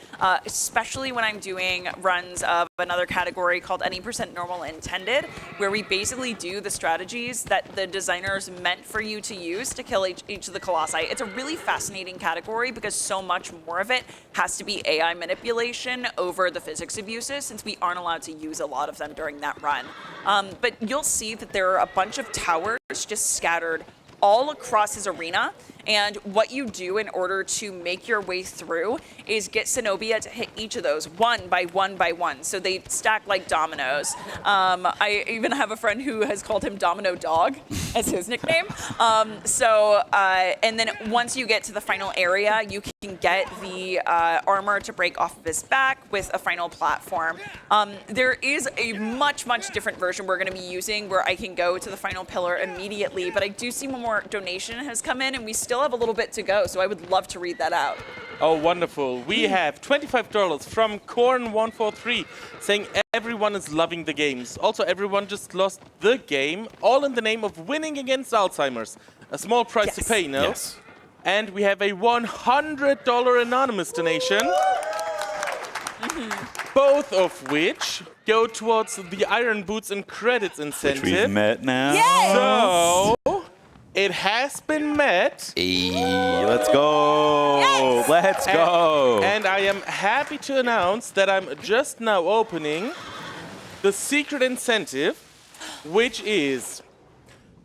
Speaker 1: especially when I'm doing runs of another category called Any Percent Normal Intended, where we basically do the strategies that the designers meant for you to use to kill each of the Colossi. It's a really fascinating category because so much more of it has to be AI manipulation over the physics of uses, since we aren't allowed to use a lot of them during that run. But you'll see that there are a bunch of towers just scattered all across his arena, and what you do in order to make your way through is get Cenobia to hit each of those one by one. So they stack like dominoes. I even have a friend who has called him Domino Dog as his nickname. And then once you get to the final area, you can get the armor to break off of his back with a final platform. There is a much different version we're going to be using where I can go to the final pillar immediately, but I do see one more donation has come in, and we still have a little bit to go, so I would love to read that out.
Speaker 3: Oh, wonderful. We have $25 from Corn143 saying everyone is loving the games. Also, everyone just lost the game, all in the name of winning against Alzheimer's. A small price to pay, no?
Speaker 2: Yes.
Speaker 3: And we have a $100 anonymous donation. Both of which go towards the Iron Boots and Credits incentive.
Speaker 2: Which we've met now.
Speaker 1: Yes!
Speaker 3: So, it has been met.
Speaker 2: Hey, let's go.
Speaker 1: Yes!
Speaker 2: Let's go.
Speaker 3: And I am happy to announce that I'm just now opening the secret incentive, which is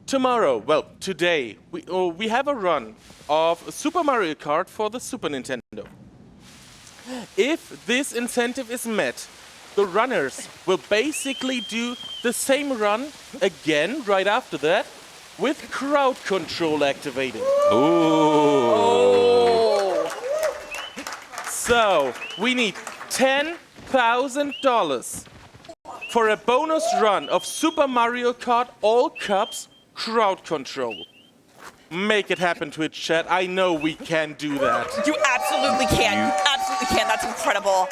Speaker 3: tomorrow, well, today, we have a run of Super Mario Kart for the Super Nintendo. If this incentive is met, the runners will basically do the same run again right after that, with crowd control activated.
Speaker 2: Ooh.
Speaker 3: So, we need $10,000 for a bonus run of Super Mario Kart All Cups crowd control. Make it happen, Twitch chat. I know we can do that.
Speaker 1: You absolutely can. You absolutely can. That's incredible.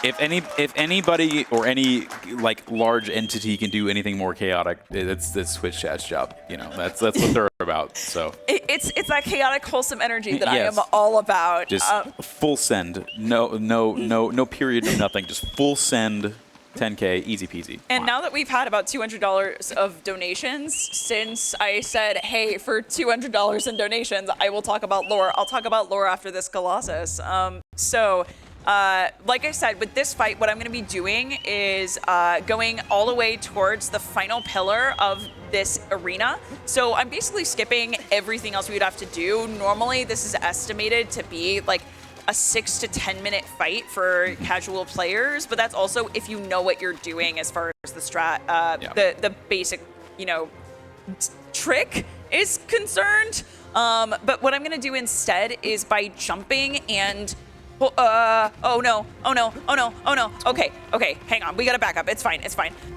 Speaker 2: If anybody or any like large entity can do anything more chaotic, it's Twitch chat's job. You know, that's what they're about. So
Speaker 1: It's that chaotic, wholesome energy that
Speaker 2: Yes.
Speaker 1: I am all about.
Speaker 2: just full send. No period, no nothing. Just full send. 10K, easy peasy.
Speaker 1: And now that we've had about $200 of donations, since I said, hey, for $200 in donations, I will talk about lore. I'll talk about lore after this Colossus. Like I said, with this fight, what I'm going to be doing is going all the way towards the final pillar of this arena. So I'm basically skipping everything else we would have to do. Normally, this is estimated to be like a 6 to 10 minute fight for casual players, but that's also if you know what you're doing as far as the strat, the basic, trick is concerned. But what I'm gonna do instead is by jumping and oh no. Okay, hang on. We gotta back up. It's fine.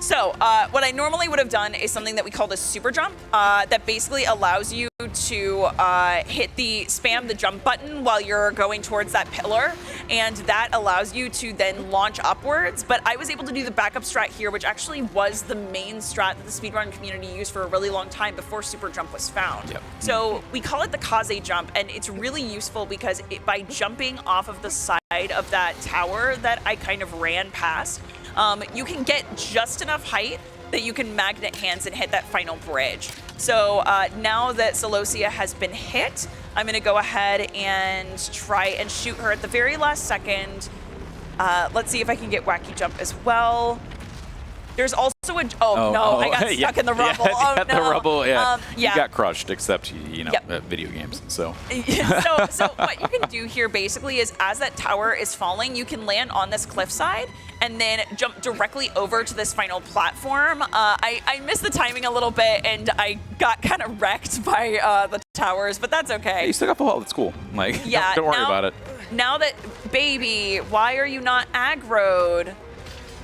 Speaker 1: So, what I normally would have done is something that we call the super jump, that basically allows you to spam the jump button while you're going towards that pillar, and that allows you to then launch upwards. But I was able to do the backup strat here, which actually was the main strat that the speedrun community used for a really long time before super jump was found.
Speaker 2: Yep.
Speaker 1: So we call it the Kaze jump, and it's really useful because by jumping off of the side of that tower that I kind of ran past, you can get just enough height that you can magnet hands and hit that final bridge. So now that Celosia has been hit, I'm gonna go ahead and try and shoot her at the very last second. Let's see if I can get wacky jump as well. There's also a, I got stuck in the rubble.
Speaker 2: The rubble,
Speaker 1: yeah.
Speaker 2: You got crushed, except,
Speaker 1: Yep.
Speaker 2: video games, so.
Speaker 1: So what you can do here basically is as that tower is falling, you can land on this cliffside and then jump directly over to this final platform. I missed the timing a little bit and I got kind of wrecked by the towers, but that's okay.
Speaker 2: Hey, you still got the wall, it's cool. Like, don't worry about it.
Speaker 1: Now that, baby, why are you not aggroed?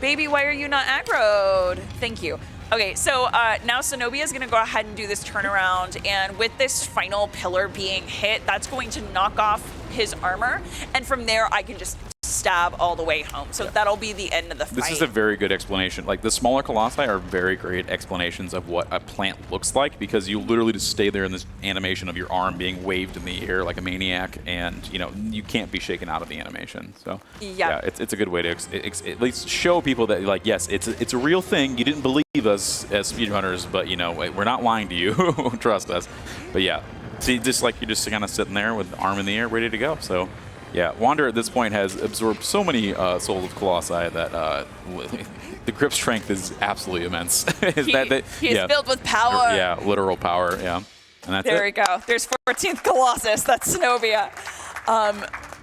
Speaker 1: Baby, why are you not aggroed? Thank you. Okay, so now Cenobia is going to go ahead and do this turnaround, and with this final pillar being hit, that's going to knock off his armor, and from there I can just stab all the way home. So that'll be the end of the fight.
Speaker 2: This is a very good explanation. Like, the smaller colossi are very great explanations of what a plant looks like, because you literally just stay there in this animation of your arm being waved in the air like a maniac, and you can't be shaken out of the animation. So yeah, it's a good way to at least show people that, like, yes, it's a real thing. You didn't believe us as speedrunners, but we're not lying to you. Trust us. But yeah, see, just like you're just kind of sitting there with the arm in the air, ready to go. So. Yeah, Wander at this point has absorbed so many souls of Colossi that the grip strength is absolutely immense.
Speaker 1: He is filled with power.
Speaker 2: Yeah, literal power, yeah. And that's
Speaker 1: there we go. There's 14th Colossus. That's Cenobia.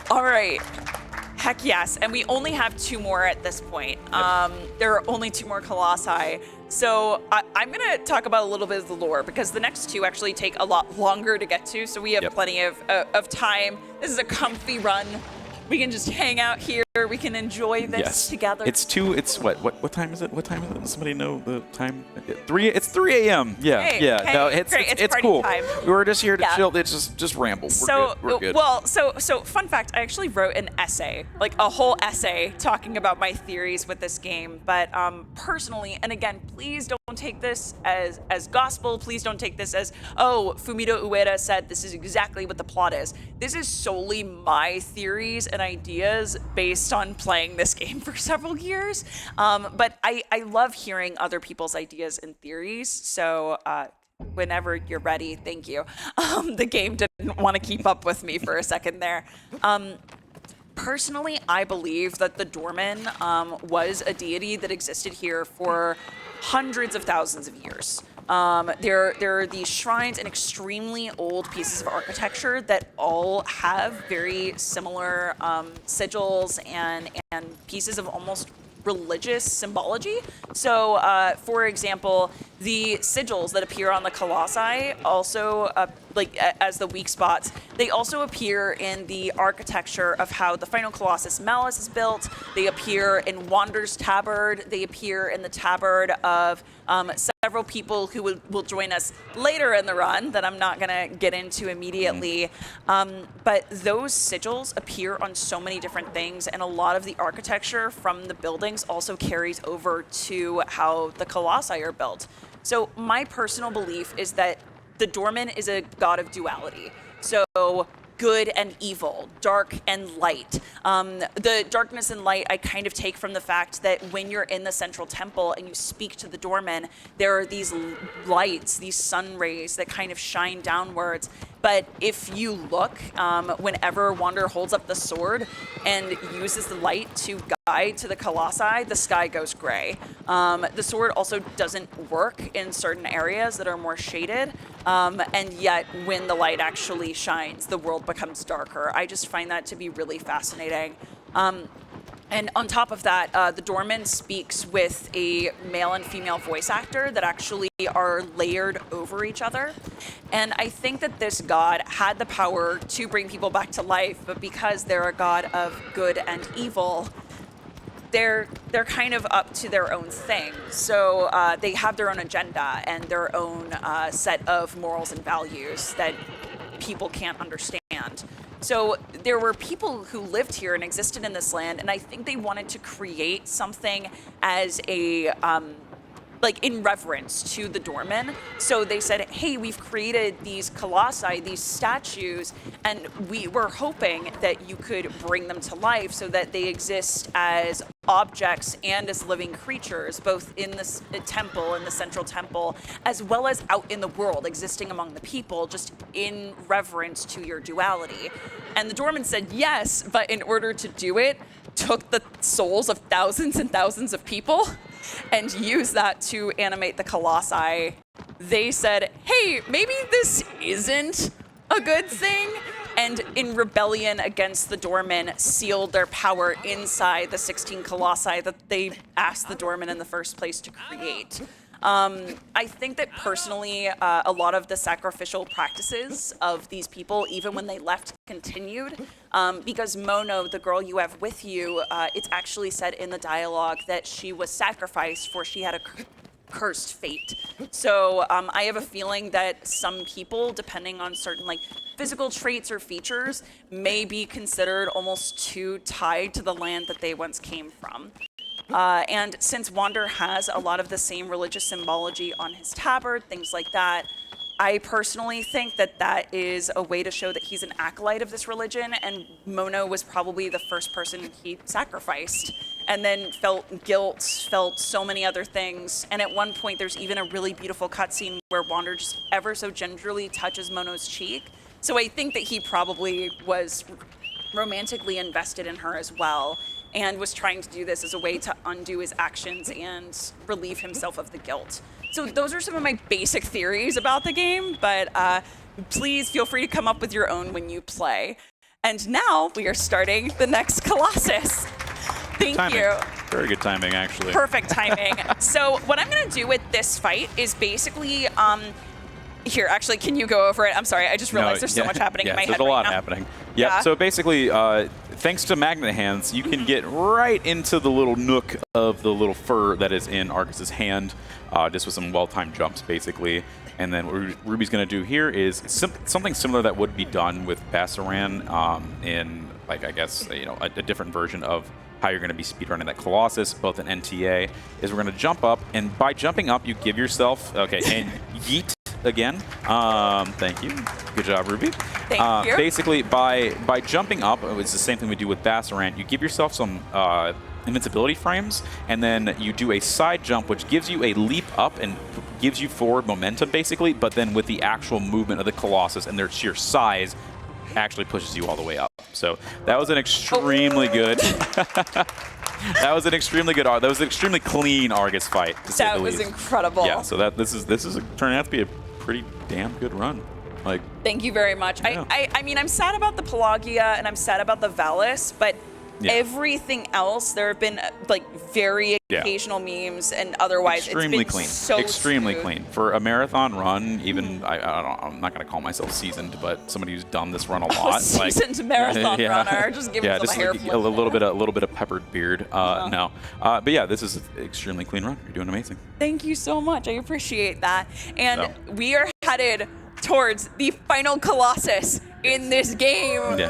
Speaker 1: All right. Heck yes. And we only have 2 more at this point. There are only 2 more Colossi. So I'm going to talk about a little bit of the lore, because the next 2 actually take a lot longer to get to. So we have plenty of time. This is a comfy run. We can just hang out here. We can enjoy this together.
Speaker 2: It's what time is it? What time is it? Does somebody know the time? It's 3 a.m. Yeah,
Speaker 1: hey,
Speaker 2: yeah.
Speaker 1: Hey,
Speaker 2: no, it's cool.
Speaker 1: Time.
Speaker 2: We were just here to chill. It's just ramble. We're good.
Speaker 1: Well, so fun fact, I actually wrote an essay, like a whole essay talking about my theories with this game. But personally, and again, please don't take this as gospel. Please don't take this as, oh, Fumito Ueda said this is exactly what the plot is. This is solely my theories and ideas based on playing this game for several years. But I love hearing other people's ideas and theories. So whenever you're ready, thank you. The game didn't want to keep up with me for a second there. Personally, I believe that the Doorman was a deity that existed here for hundreds of thousands of years. There are these shrines and extremely old pieces of architecture that all have very similar sigils and pieces of almost religious symbology. So, for example, the sigils that appear on the Colossi also, as the weak spots, they also appear in the architecture of how the final Colossus Malus is built. They appear in Wander's Tabard. They appear in the tabard of several people who will join us later in the run that I'm not going to get into immediately. But those sigils appear on so many different things, and a lot of the architecture from the buildings also carries over to how the Colossi are built. So my personal belief is that the Doorman is a god of duality. So good and evil, dark and light. The darkness and light I kind of take from the fact that when you're in the central temple and you speak to the Doorman, there are these lights, these sun rays that kind of shine downwards. But if you look, whenever Wander holds up the sword and uses the light to guide to the Colossi, the sky goes gray. The sword also doesn't work in certain areas that are more shaded, and yet when the light actually shines, the world becomes darker. I just find that to be really fascinating. And on top of that, the Doorman speaks with a male and female voice actor that actually are layered over each other. And I think that this god had the power to bring people back to life, but because they're a god of good and evil, they're kind of up to their own thing. So they have their own agenda and their own set of morals and values that people can't understand. So there were people who lived here and existed in this land, and I think they wanted to create something as a in reverence to the Doorman. So they said, hey, we've created these colossi, these statues, and we were hoping that you could bring them to life so that they exist as objects and as living creatures, both in this temple, in the central temple, as well as out in the world, existing among the people, just in reverence to your duality. And the Doorman said yes, but in order to do it, took the souls of thousands and thousands of people and used that to animate the colossi. They said, hey, maybe this isn't a good thing, and in rebellion against the Doorman, sealed their power inside the 16 colossi that they asked the Doorman in the first place to create. I think that personally, a lot of the sacrificial practices of these people, even when they left, continued. Because Mono, the girl you have with you, it's actually said in the dialogue that she was sacrificed for she had a cursed fate. So I have a feeling that some people, depending on certain physical traits or features, may be considered almost too tied to the land that they once came from. And since Wander has a lot of the same religious symbology on his tabard, things like that, I personally think that that is a way to show that he's an acolyte of this religion, and Mono was probably the first person he sacrificed, and then felt guilt, felt so many other things. And at one point, there's even a really beautiful cutscene where Wander just ever so gingerly touches Mono's cheek. So I think that he probably was romantically invested in her as well, and was trying to do this as a way to undo his actions and relieve himself of the guilt. So those are some of my basic theories about the game, but please feel free to come up with your own when you play. And now we are starting the next Colossus. Thank you.
Speaker 2: Very good timing, actually.
Speaker 1: Perfect timing. So what I'm going to do with this fight is basically... Here, actually, can you go over it? I'm sorry, I just realized there's so much happening in my head
Speaker 2: there's a lot
Speaker 1: now.
Speaker 2: happening. Yeah, so basically, thanks to Magnet Hands, you can get right into the little nook of the little fur that is in Argus's hand, just with some well-timed jumps, basically. And then what Ruby's going to do here is something similar that would be done with Basaran in, I guess, a different version of how you're going to be speedrunning that Colossus, both in NTA, is we're going to jump up, and by jumping up, you give yourself, and yeet again. Thank you. Good job, Ruby.
Speaker 1: Thank you.
Speaker 2: Basically, by jumping up, it's the same thing we do with Basaran. You give yourself some invincibility frames, and then you do a side jump, which gives you a leap up and gives you forward momentum, basically, but then with the actual movement of the Colossus and their sheer size, actually pushes you all the way up. So that was an extremely good... That was an extremely good that was an extremely clean Argus fight, to say the least.
Speaker 1: That was incredible.
Speaker 2: Yeah, so this is turning out to be a pretty damn good run.
Speaker 1: Thank you very much.
Speaker 2: Yeah.
Speaker 1: I mean, I'm sad about the Pelagia and I'm sad about the Valis, but everything else, there have been very occasional memes, and otherwise
Speaker 2: extremely
Speaker 1: it's been
Speaker 2: clean.
Speaker 1: So
Speaker 2: extremely
Speaker 1: smooth.
Speaker 2: clean for a marathon run. Even I'm not going to call myself seasoned, but somebody who's done this run a lot.
Speaker 1: Seasoned marathon runner, just give himself a hair flip.
Speaker 2: A little bit of peppered beard. No, but yeah, this is an extremely clean run. You're doing amazing.
Speaker 1: Thank you so much. I appreciate that. And we are headed towards the final Colossus in this game.
Speaker 2: Yeah.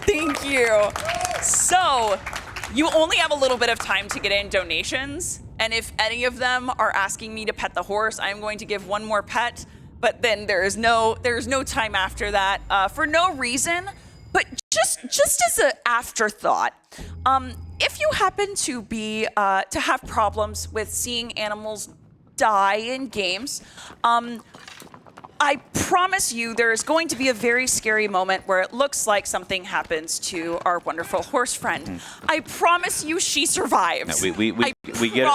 Speaker 1: Thank you. So, you only have a little bit of time to get in donations, and if any of them are asking me to pet the horse, I'm going to give one more pet, but then there is no time after that for no reason, but just as an afterthought. If you happen to be to have problems with seeing animals die in games, I promise you there is going to be a very scary moment where it looks like something happens to our wonderful horse friend. I promise you she survives.
Speaker 2: No, we get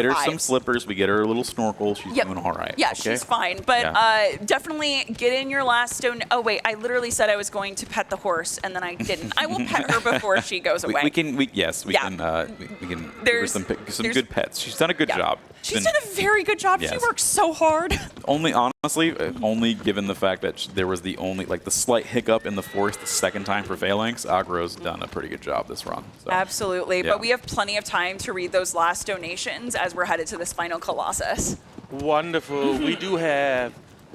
Speaker 2: her some slippers, we get her a little snorkel, she's doing all right.
Speaker 1: Yeah, she's fine. But definitely get in your last Oh wait, I literally said I was going to pet the horse and then I didn't. I will pet her before she goes away.
Speaker 2: We can give her some good pets. She's done a good job.
Speaker 1: She's done a very good job. She works so hard.
Speaker 2: Only given the fact that there was the slight hiccup in the force the second time for Phalanx, Agro's done a pretty good job this run. So.
Speaker 1: Absolutely, but we have plenty of time to read those last donations as we're headed to this final Colossus.
Speaker 3: Wonderful. We do have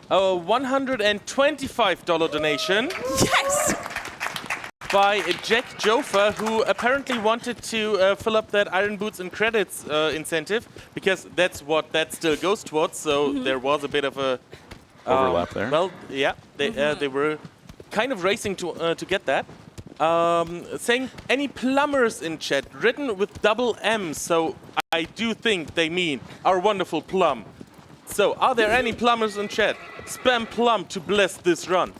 Speaker 3: a $125 donation.
Speaker 1: Yes!
Speaker 3: By Jack Jofa, who apparently wanted to fill up that Iron Boots and Credits incentive, because that's what that still goes towards, so there was a bit of a...
Speaker 2: overlap there.
Speaker 3: Well, yeah, they were kind of racing to get that. Saying any plumbers in chat, written with double M, so I do think they mean our wonderful plum. So, are there any plumbers in chat? Spam plum to bless this run.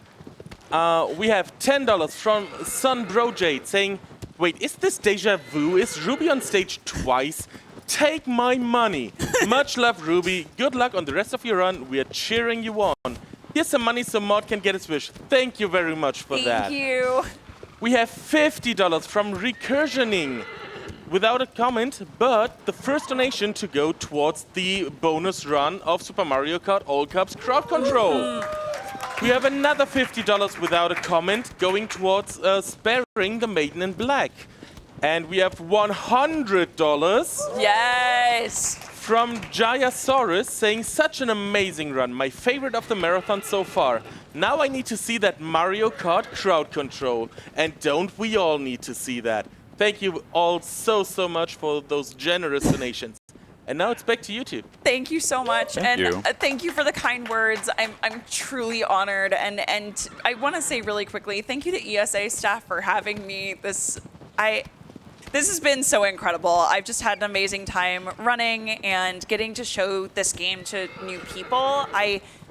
Speaker 3: We have $10 from Sun Brojade saying, wait, is this deja vu? Is Ruby on stage twice? Take my money. Much love, Ruby. Good luck on the rest of your run. We are cheering you on. Here's some money so Mod can get his wish. Thank you very much for that.
Speaker 1: Thank you.
Speaker 3: We have $50 from Recursioning without a comment, but the first donation to go towards the bonus run of Super Mario Kart All Cups crowd control. We have another $50 without a comment going towards sparing the Maiden in Black. And we have $100
Speaker 1: Yes!
Speaker 3: from Jayasaurus saying, such an amazing run, my favorite of the marathon so far. Now I need to see that Mario Kart crowd control. And don't we all need to see that? Thank you all so much for those generous donations. And now it's back to you two.
Speaker 1: Thank you so much,
Speaker 2: Thank you.
Speaker 1: Thank you for the kind words. I'm truly honored, and I want to say really quickly, thank you to ESA staff for having me. This has been so incredible. I've just had an amazing time running and getting to show this game to new people.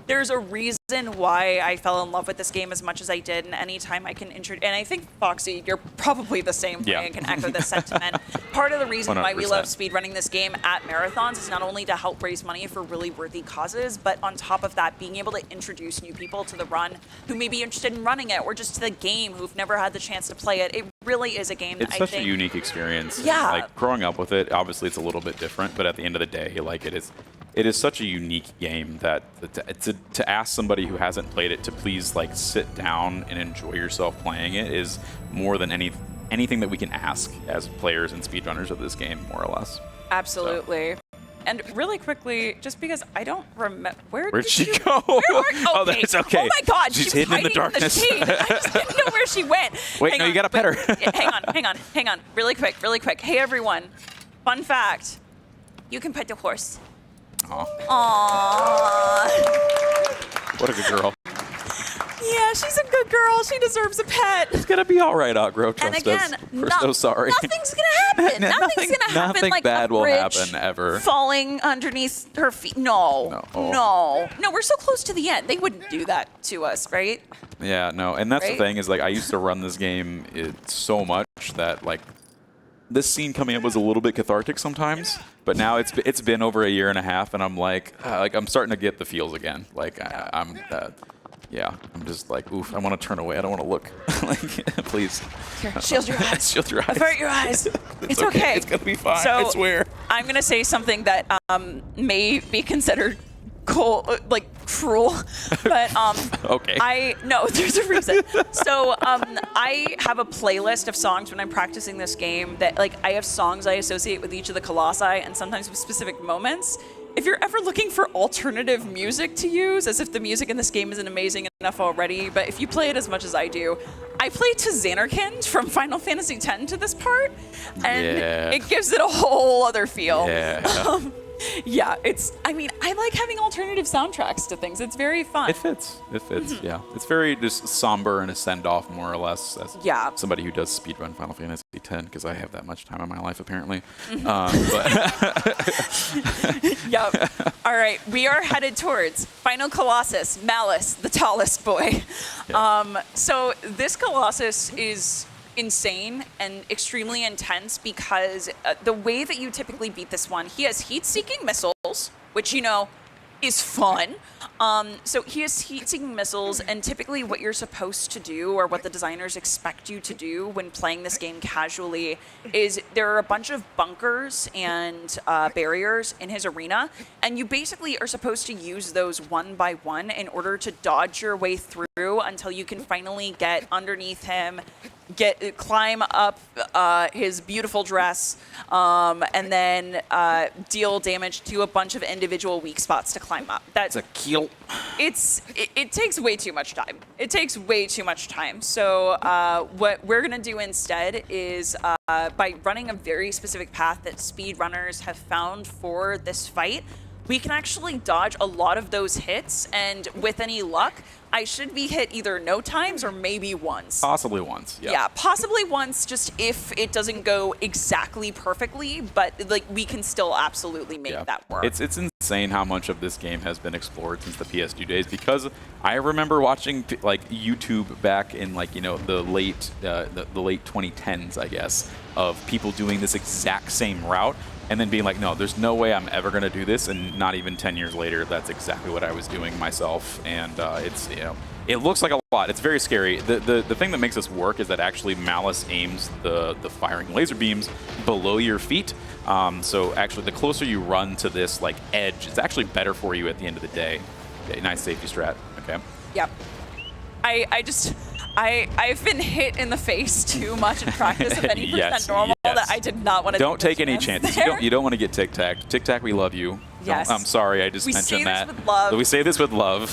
Speaker 1: There's a reason why I fell in love with this game as much as I did, and anytime I can introduce, and I think, Foxy, you're probably the same way and can echo this sentiment. Part of the reason why we love speedrunning this game at marathons is not only to help raise money for really worthy causes, but on top of that, being able to introduce new people to the run who may be interested in running it, or just to the game who've never had the chance to play it. It really is a game that
Speaker 2: it's such a unique experience.
Speaker 1: Yeah.
Speaker 2: Like, growing up with it, obviously it's a little bit different, but at the end of the day, like, it is such a unique game that to ask somebody who hasn't played it to please like sit down and enjoy yourself playing it is more than anything that we can ask as players and speedrunners of this game, more or less.
Speaker 1: Absolutely. So. And really quickly, just because I don't remember, where'd
Speaker 2: she go? Oh, that's okay.
Speaker 1: Oh my God,
Speaker 2: she's
Speaker 1: she was
Speaker 2: hidden in the darkness.
Speaker 1: I just didn't know where she went.
Speaker 2: Wait, no, you gotta pet her.
Speaker 1: Hang on, really quick. Hey everyone, fun fact: you can pet the horse. Aww.
Speaker 2: What a good girl.
Speaker 1: Yeah, she's a good girl. She deserves a pet.
Speaker 2: It's gonna be all right, Outgrow. Trust
Speaker 1: and again,
Speaker 2: us. We're so sorry.
Speaker 1: Nothing's gonna happen. Nothing's gonna happen.
Speaker 2: Nothing
Speaker 1: like
Speaker 2: bad
Speaker 1: a
Speaker 2: will
Speaker 1: bridge
Speaker 2: happen ever.
Speaker 1: Falling underneath her feet. No. We're so close to the end. They wouldn't do that to us, right?
Speaker 2: Yeah, no. And that's the thing is, like, I used to run this game so much that, like, this scene coming up was a little bit cathartic sometimes, but now it's been over a year and a half, and I'm like I'm starting to get the feels again. Like I'm just like, oof, I want to turn away. I don't want to look. Like, please.
Speaker 1: Here, shield your eyes.
Speaker 2: Shield your eyes.
Speaker 1: Avert your eyes. It's okay.
Speaker 2: It's gonna be fine.
Speaker 1: So,
Speaker 2: I swear.
Speaker 1: I'm gonna say something that may be considered cruel, but
Speaker 2: okay.
Speaker 1: No, there's a reason. So I have a playlist of songs when I'm practicing this game that, like, I have songs I associate with each of the Colossi and sometimes with specific moments. If you're ever looking for alternative music to use, as if the music in this game isn't amazing enough already, but if you play it as much as I do, I play to Xanarkand from Final Fantasy X to this part, and it gives it a whole other feel.
Speaker 2: Yeah.
Speaker 1: Yeah, I like having alternative soundtracks to things. It's very fun.
Speaker 2: It fits, yeah. It's very just somber and a send-off, more or less, as somebody who does speedrun Final Fantasy X, because I have that much time in my life, apparently.
Speaker 1: Yep. All right, we are headed towards Final Colossus, Malice, the tallest boy.
Speaker 2: Yeah.
Speaker 1: So this Colossus is insane and extremely intense because the way that you typically beat this one, he has heat-seeking missiles, which, is fun. So he has heat-seeking missiles, and typically what you're supposed to do, or what the designers expect you to do when playing this game casually, is there are a bunch of bunkers and barriers in his arena, and you basically are supposed to use those one by one in order to dodge your way through until you can finally get underneath him, climb up his beautiful dress, and then deal damage to a bunch of individual weak spots to climb up. That's
Speaker 2: a kill.
Speaker 1: It takes way too much time. It takes way too much time. So what we're gonna do instead is by running a very specific path that speedrunners have found for this fight, we can actually dodge a lot of those hits, and with any luck, I should be hit either no times or maybe once.
Speaker 2: Possibly once,
Speaker 1: yeah. Possibly once, just if it doesn't go exactly perfectly, but like we can still absolutely make that work.
Speaker 2: It's insane how much of this game has been explored since the PS2 days, because I remember watching like YouTube back in the late 2010s, I guess, of people doing this exact same route. and then being like, no, there's no way I'm ever going to do this. And not even 10 years later, that's exactly what I was doing myself. And it's, you know, it looks like a lot. It's very scary. The thing that makes this work is that actually Malice aims the firing laser beams below your feet. So actually, the closer you run to this like edge, it's actually better for you at the end of the day. Okay, nice safety strat. Okay.
Speaker 1: Yep. I've been hit in the face too much in practice of any
Speaker 2: Yes,
Speaker 1: normal
Speaker 2: yes.
Speaker 1: that I did not want to.
Speaker 2: Don't take any chances. You don't want to get tic-tac. Tic-tac, we love you.
Speaker 1: Yes.
Speaker 2: I'm sorry, I just
Speaker 1: We
Speaker 2: mentioned
Speaker 1: say
Speaker 2: that.
Speaker 1: this with love.
Speaker 2: We say this with love.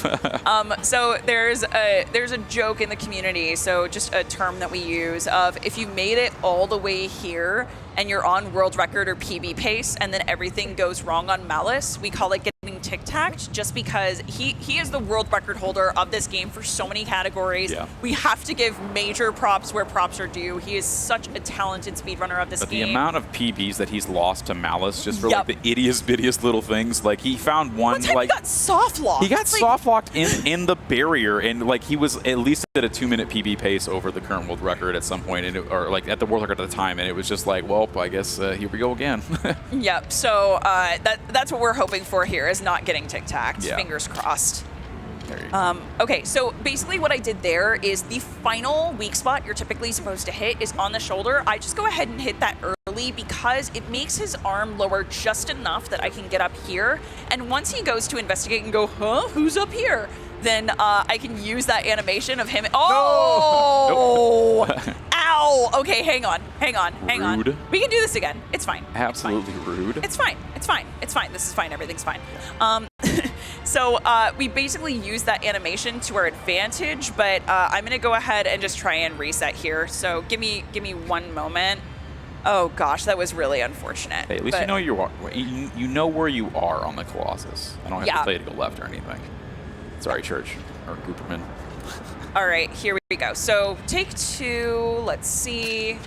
Speaker 1: So there's a joke in the community, so just a term that we use of if you made it all the way here and you're on world record or PB pace and then everything goes wrong on Malice, we call it getting tic-tacked just because he is the world record holder of this game for so many categories.
Speaker 2: Yeah.
Speaker 1: We have to give major props where props are due. He is such a talented speedrunner of this
Speaker 2: But
Speaker 1: game.
Speaker 2: the amount of PBs that he's lost to Malice just for
Speaker 1: Yep.
Speaker 2: like the ittiest little things, like he found one
Speaker 1: time
Speaker 2: like
Speaker 1: he got soft locked.
Speaker 2: he got soft locked in the barrier, and like he was at least at a 2-minute PB pace over the current world record at some point, and or like at the world record at the time, and it was just like, well, I guess here we go again.
Speaker 1: Yep. So that's what we're hoping for here is not getting tic-tacked.
Speaker 2: Yeah.
Speaker 1: Fingers crossed.
Speaker 2: There you go.
Speaker 1: Okay, so basically what I did there is the final weak spot you're typically supposed to hit is on the shoulder. I just go ahead and hit that early because it makes his arm lower just enough that I can get up here. And once he goes to investigate and go, huh, who's up here? Then I can use that animation of him. Oh!
Speaker 2: Nope.
Speaker 1: Ow! Okay, hang on.
Speaker 2: Rude.
Speaker 1: We can do this again. It's fine.
Speaker 2: Absolutely rude.
Speaker 1: It's fine. This is fine. Everything's fine. So we basically use that animation to our advantage, but I'm gonna go ahead and just try and reset here. So give me 1 moment. Oh gosh, that was really unfortunate.
Speaker 2: Hey, at least you know you know where you are on the Colossus. I don't have to tell you to go left or anything. Sorry, Church or Cooperman.
Speaker 1: All right, here we go. So take 2. Let's see.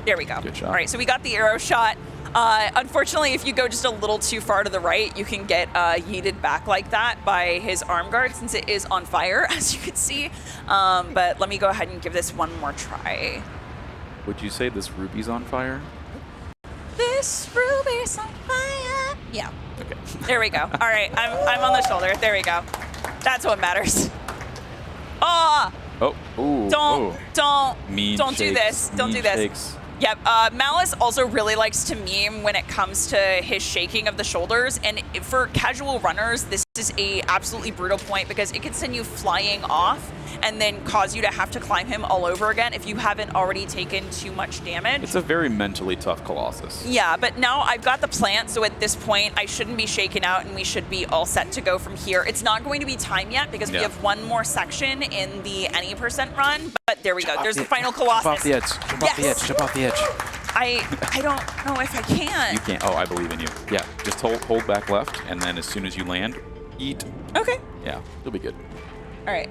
Speaker 1: There we go.
Speaker 2: Good shot.
Speaker 1: All right, so we got the arrow shot. Unfortunately, if you go just a little too far to the right, you can get yeeted back like that by his arm guard since it is on fire, as you can see. But let me go ahead and give this one more try.
Speaker 2: Would you say this ruby's on fire?
Speaker 1: This ruby's on fire. Yeah.
Speaker 2: Okay.
Speaker 1: There we go. All right, I'm on the shoulder. There we go. That's what matters. Ah!
Speaker 2: Oh. Ooh.
Speaker 1: Don't
Speaker 2: Mean
Speaker 1: do this. Don't do this.
Speaker 2: Shakes.
Speaker 1: Yep. Malice also really likes to meme when it comes to his shaking of the shoulders, and for casual runners, this is a absolutely brutal point because it can send you flying off and then cause you to have to climb him all over again if you haven't already taken too much damage.
Speaker 2: It's a very mentally tough Colossus.
Speaker 1: Yeah, but now I've got the plant, so at this point I shouldn't be shaken out and we should be all set to go from here. It's not going to be time yet because we have one more section in the any % run, but there we go. There's the final Colossus.
Speaker 2: Jump off the edge. Jump off the edge. Jump off the edge.
Speaker 1: I don't know if I can.
Speaker 2: You can't. Oh, I believe in you. Yeah, just hold back left, and then as soon as you land, eat.
Speaker 1: Okay.
Speaker 2: Yeah, you'll be good.
Speaker 1: All right.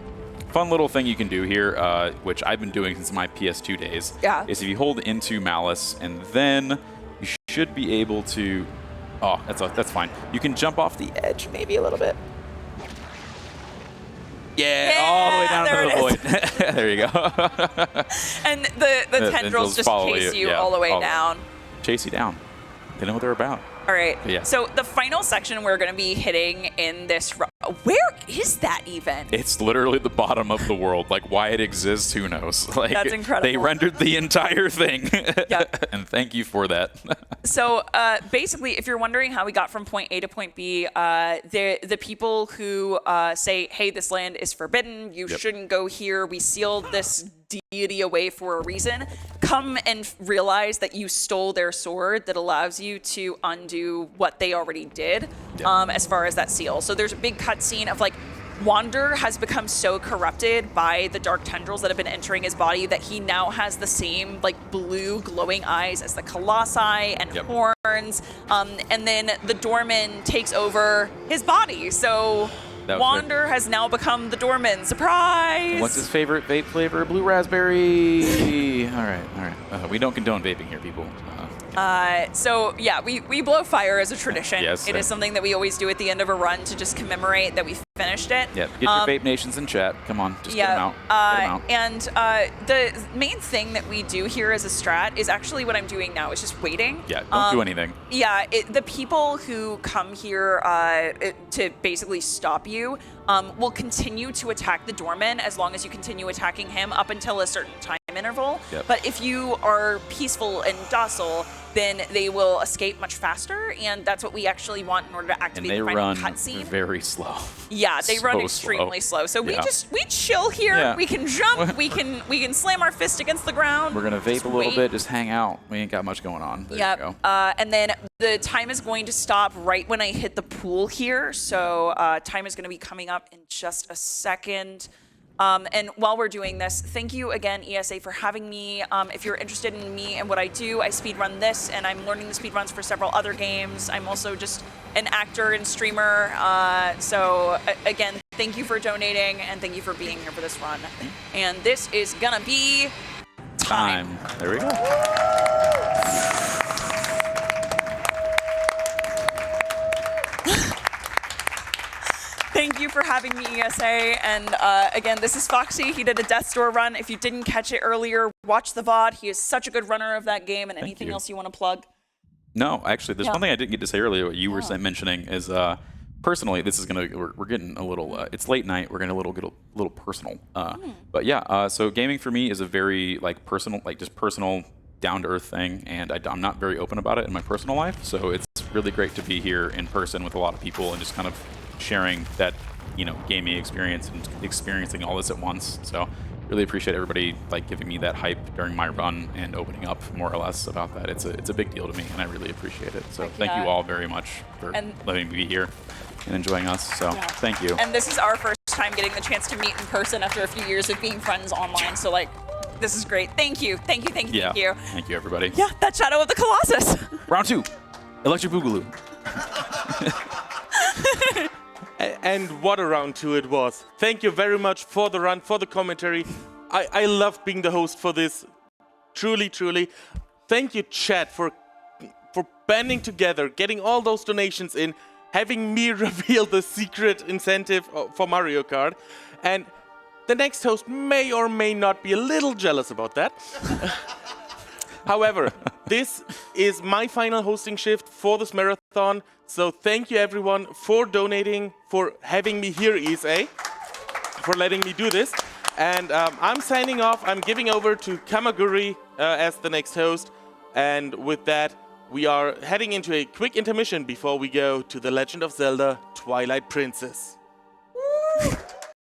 Speaker 2: Fun little thing you can do here, which I've been doing since my PS2 days, is if you hold into Malice, and then you should be able to... Oh, that's fine. You can jump off the edge maybe a little bit. Yeah, all the way down to the void. There you go.
Speaker 1: And the tendrils just chase you all the way down.
Speaker 2: Chase you down. They know what they're about.
Speaker 1: All right.
Speaker 2: Yeah.
Speaker 1: So the final section we're going to be hitting in this... Where is that even?
Speaker 2: It's literally the bottom of the world. Like, why it exists, who knows? Like,
Speaker 1: that's incredible.
Speaker 2: They rendered the entire thing.
Speaker 1: Yep.
Speaker 2: And thank you for that.
Speaker 1: So basically, if you're wondering how we got from point A to point B, the people who say, hey, this land is forbidden, you shouldn't go here, we sealed this deity away for a reason, come and realize that you stole their sword that allows you to undo what they already did as far as that seal. So there's a big cutscene of like, Wander has become so corrupted by the dark tendrils that have been entering his body that he now has the same like blue glowing eyes as the Colossi and horns. And then the Doorman takes over his body. So Wander has now become the Doorman. Surprise!
Speaker 2: What's his favorite vape flavor? Blue raspberry. All right. We don't condone vaping here, people.
Speaker 1: So yeah, we blow fire as a tradition.
Speaker 2: Yes,
Speaker 1: it is something that we always do at the end of a run to just commemorate that we finished it.
Speaker 2: Yeah, get your Vape Nations in chat. Come on, just get them out.
Speaker 1: And the main thing that we do here as a strat is actually what I'm doing now is just waiting.
Speaker 2: Yeah, don't do anything.
Speaker 1: Yeah, the people who come here to basically stop you will continue to attack the doorman as long as you continue attacking him up until a certain time interval.
Speaker 2: Yep.
Speaker 1: But if you are peaceful and docile, then they will escape much faster, and that's what we actually want in order to activate the final cutscene.
Speaker 2: And they run very slow.
Speaker 1: Yeah, they run
Speaker 2: So
Speaker 1: extremely slow. So
Speaker 2: Yeah.
Speaker 1: we chill here.
Speaker 2: Yeah.
Speaker 1: We can jump. we can slam our fist against the ground.
Speaker 2: We're gonna vape
Speaker 1: Just
Speaker 2: a little
Speaker 1: wait.
Speaker 2: bit, just hang out. We ain't got much going on. There
Speaker 1: Yep.
Speaker 2: you go.
Speaker 1: And then the time is going to stop right when I hit the pool here. So time is going to be coming up in just a second. And while we're doing this, thank you again, ESA, for having me. If you're interested in me and what I do, I speedrun this, and I'm learning the speedruns for several other games. I'm also just an actor and streamer. Again, thank you for donating, and thank you for being here for this run. And this is gonna be time.
Speaker 2: There we go.
Speaker 1: Thank you for having me, ESA. And again, this is Foxy. He did a Death Store run. If you didn't catch it earlier, watch the VOD. He is such a good runner of that game. And anything else you want to plug?
Speaker 2: No, actually, there's one thing I didn't get to say earlier. What you were mentioning is, personally, this is we're getting a little. It's late night. We're getting get a little personal. But yeah, so gaming for me is a very personal, just personal, down to earth thing, and I'm not very open about it in my personal life. So it's really great to be here in person with a lot of people and just kind of sharing that gaming experience and experiencing all this at once. So really appreciate everybody giving me that hype during my run and opening up more or less about that. It's a big deal to me, and I really appreciate it. So thank you all very much for letting me be here and enjoying us. So thank you.
Speaker 1: And this is our first time getting the chance to meet in person after a few years of being friends online. So this is great. Thank you. Thank you. Thank you.
Speaker 2: Yeah.
Speaker 1: Thank you.
Speaker 2: Thank you, everybody.
Speaker 1: Yeah, that Shadow of the Colossus.
Speaker 2: Round 2, Electric Boogaloo.
Speaker 3: And what a round 2 it was. Thank you very much for the run, for the commentary. I loved being the host for this. Truly, truly. Thank you, chat, for banding together, getting all those donations in, having me reveal the secret incentive for Mario Kart. And the next host may or may not be a little jealous about that. However, this is my final hosting shift for this marathon. So thank you, everyone, for donating, for having me here, ESA, for letting me do this. And I'm signing off. I'm giving over to Kamaguri as the next host. And with that, we are heading into a quick intermission before we go to The Legend of Zelda: Twilight Princess.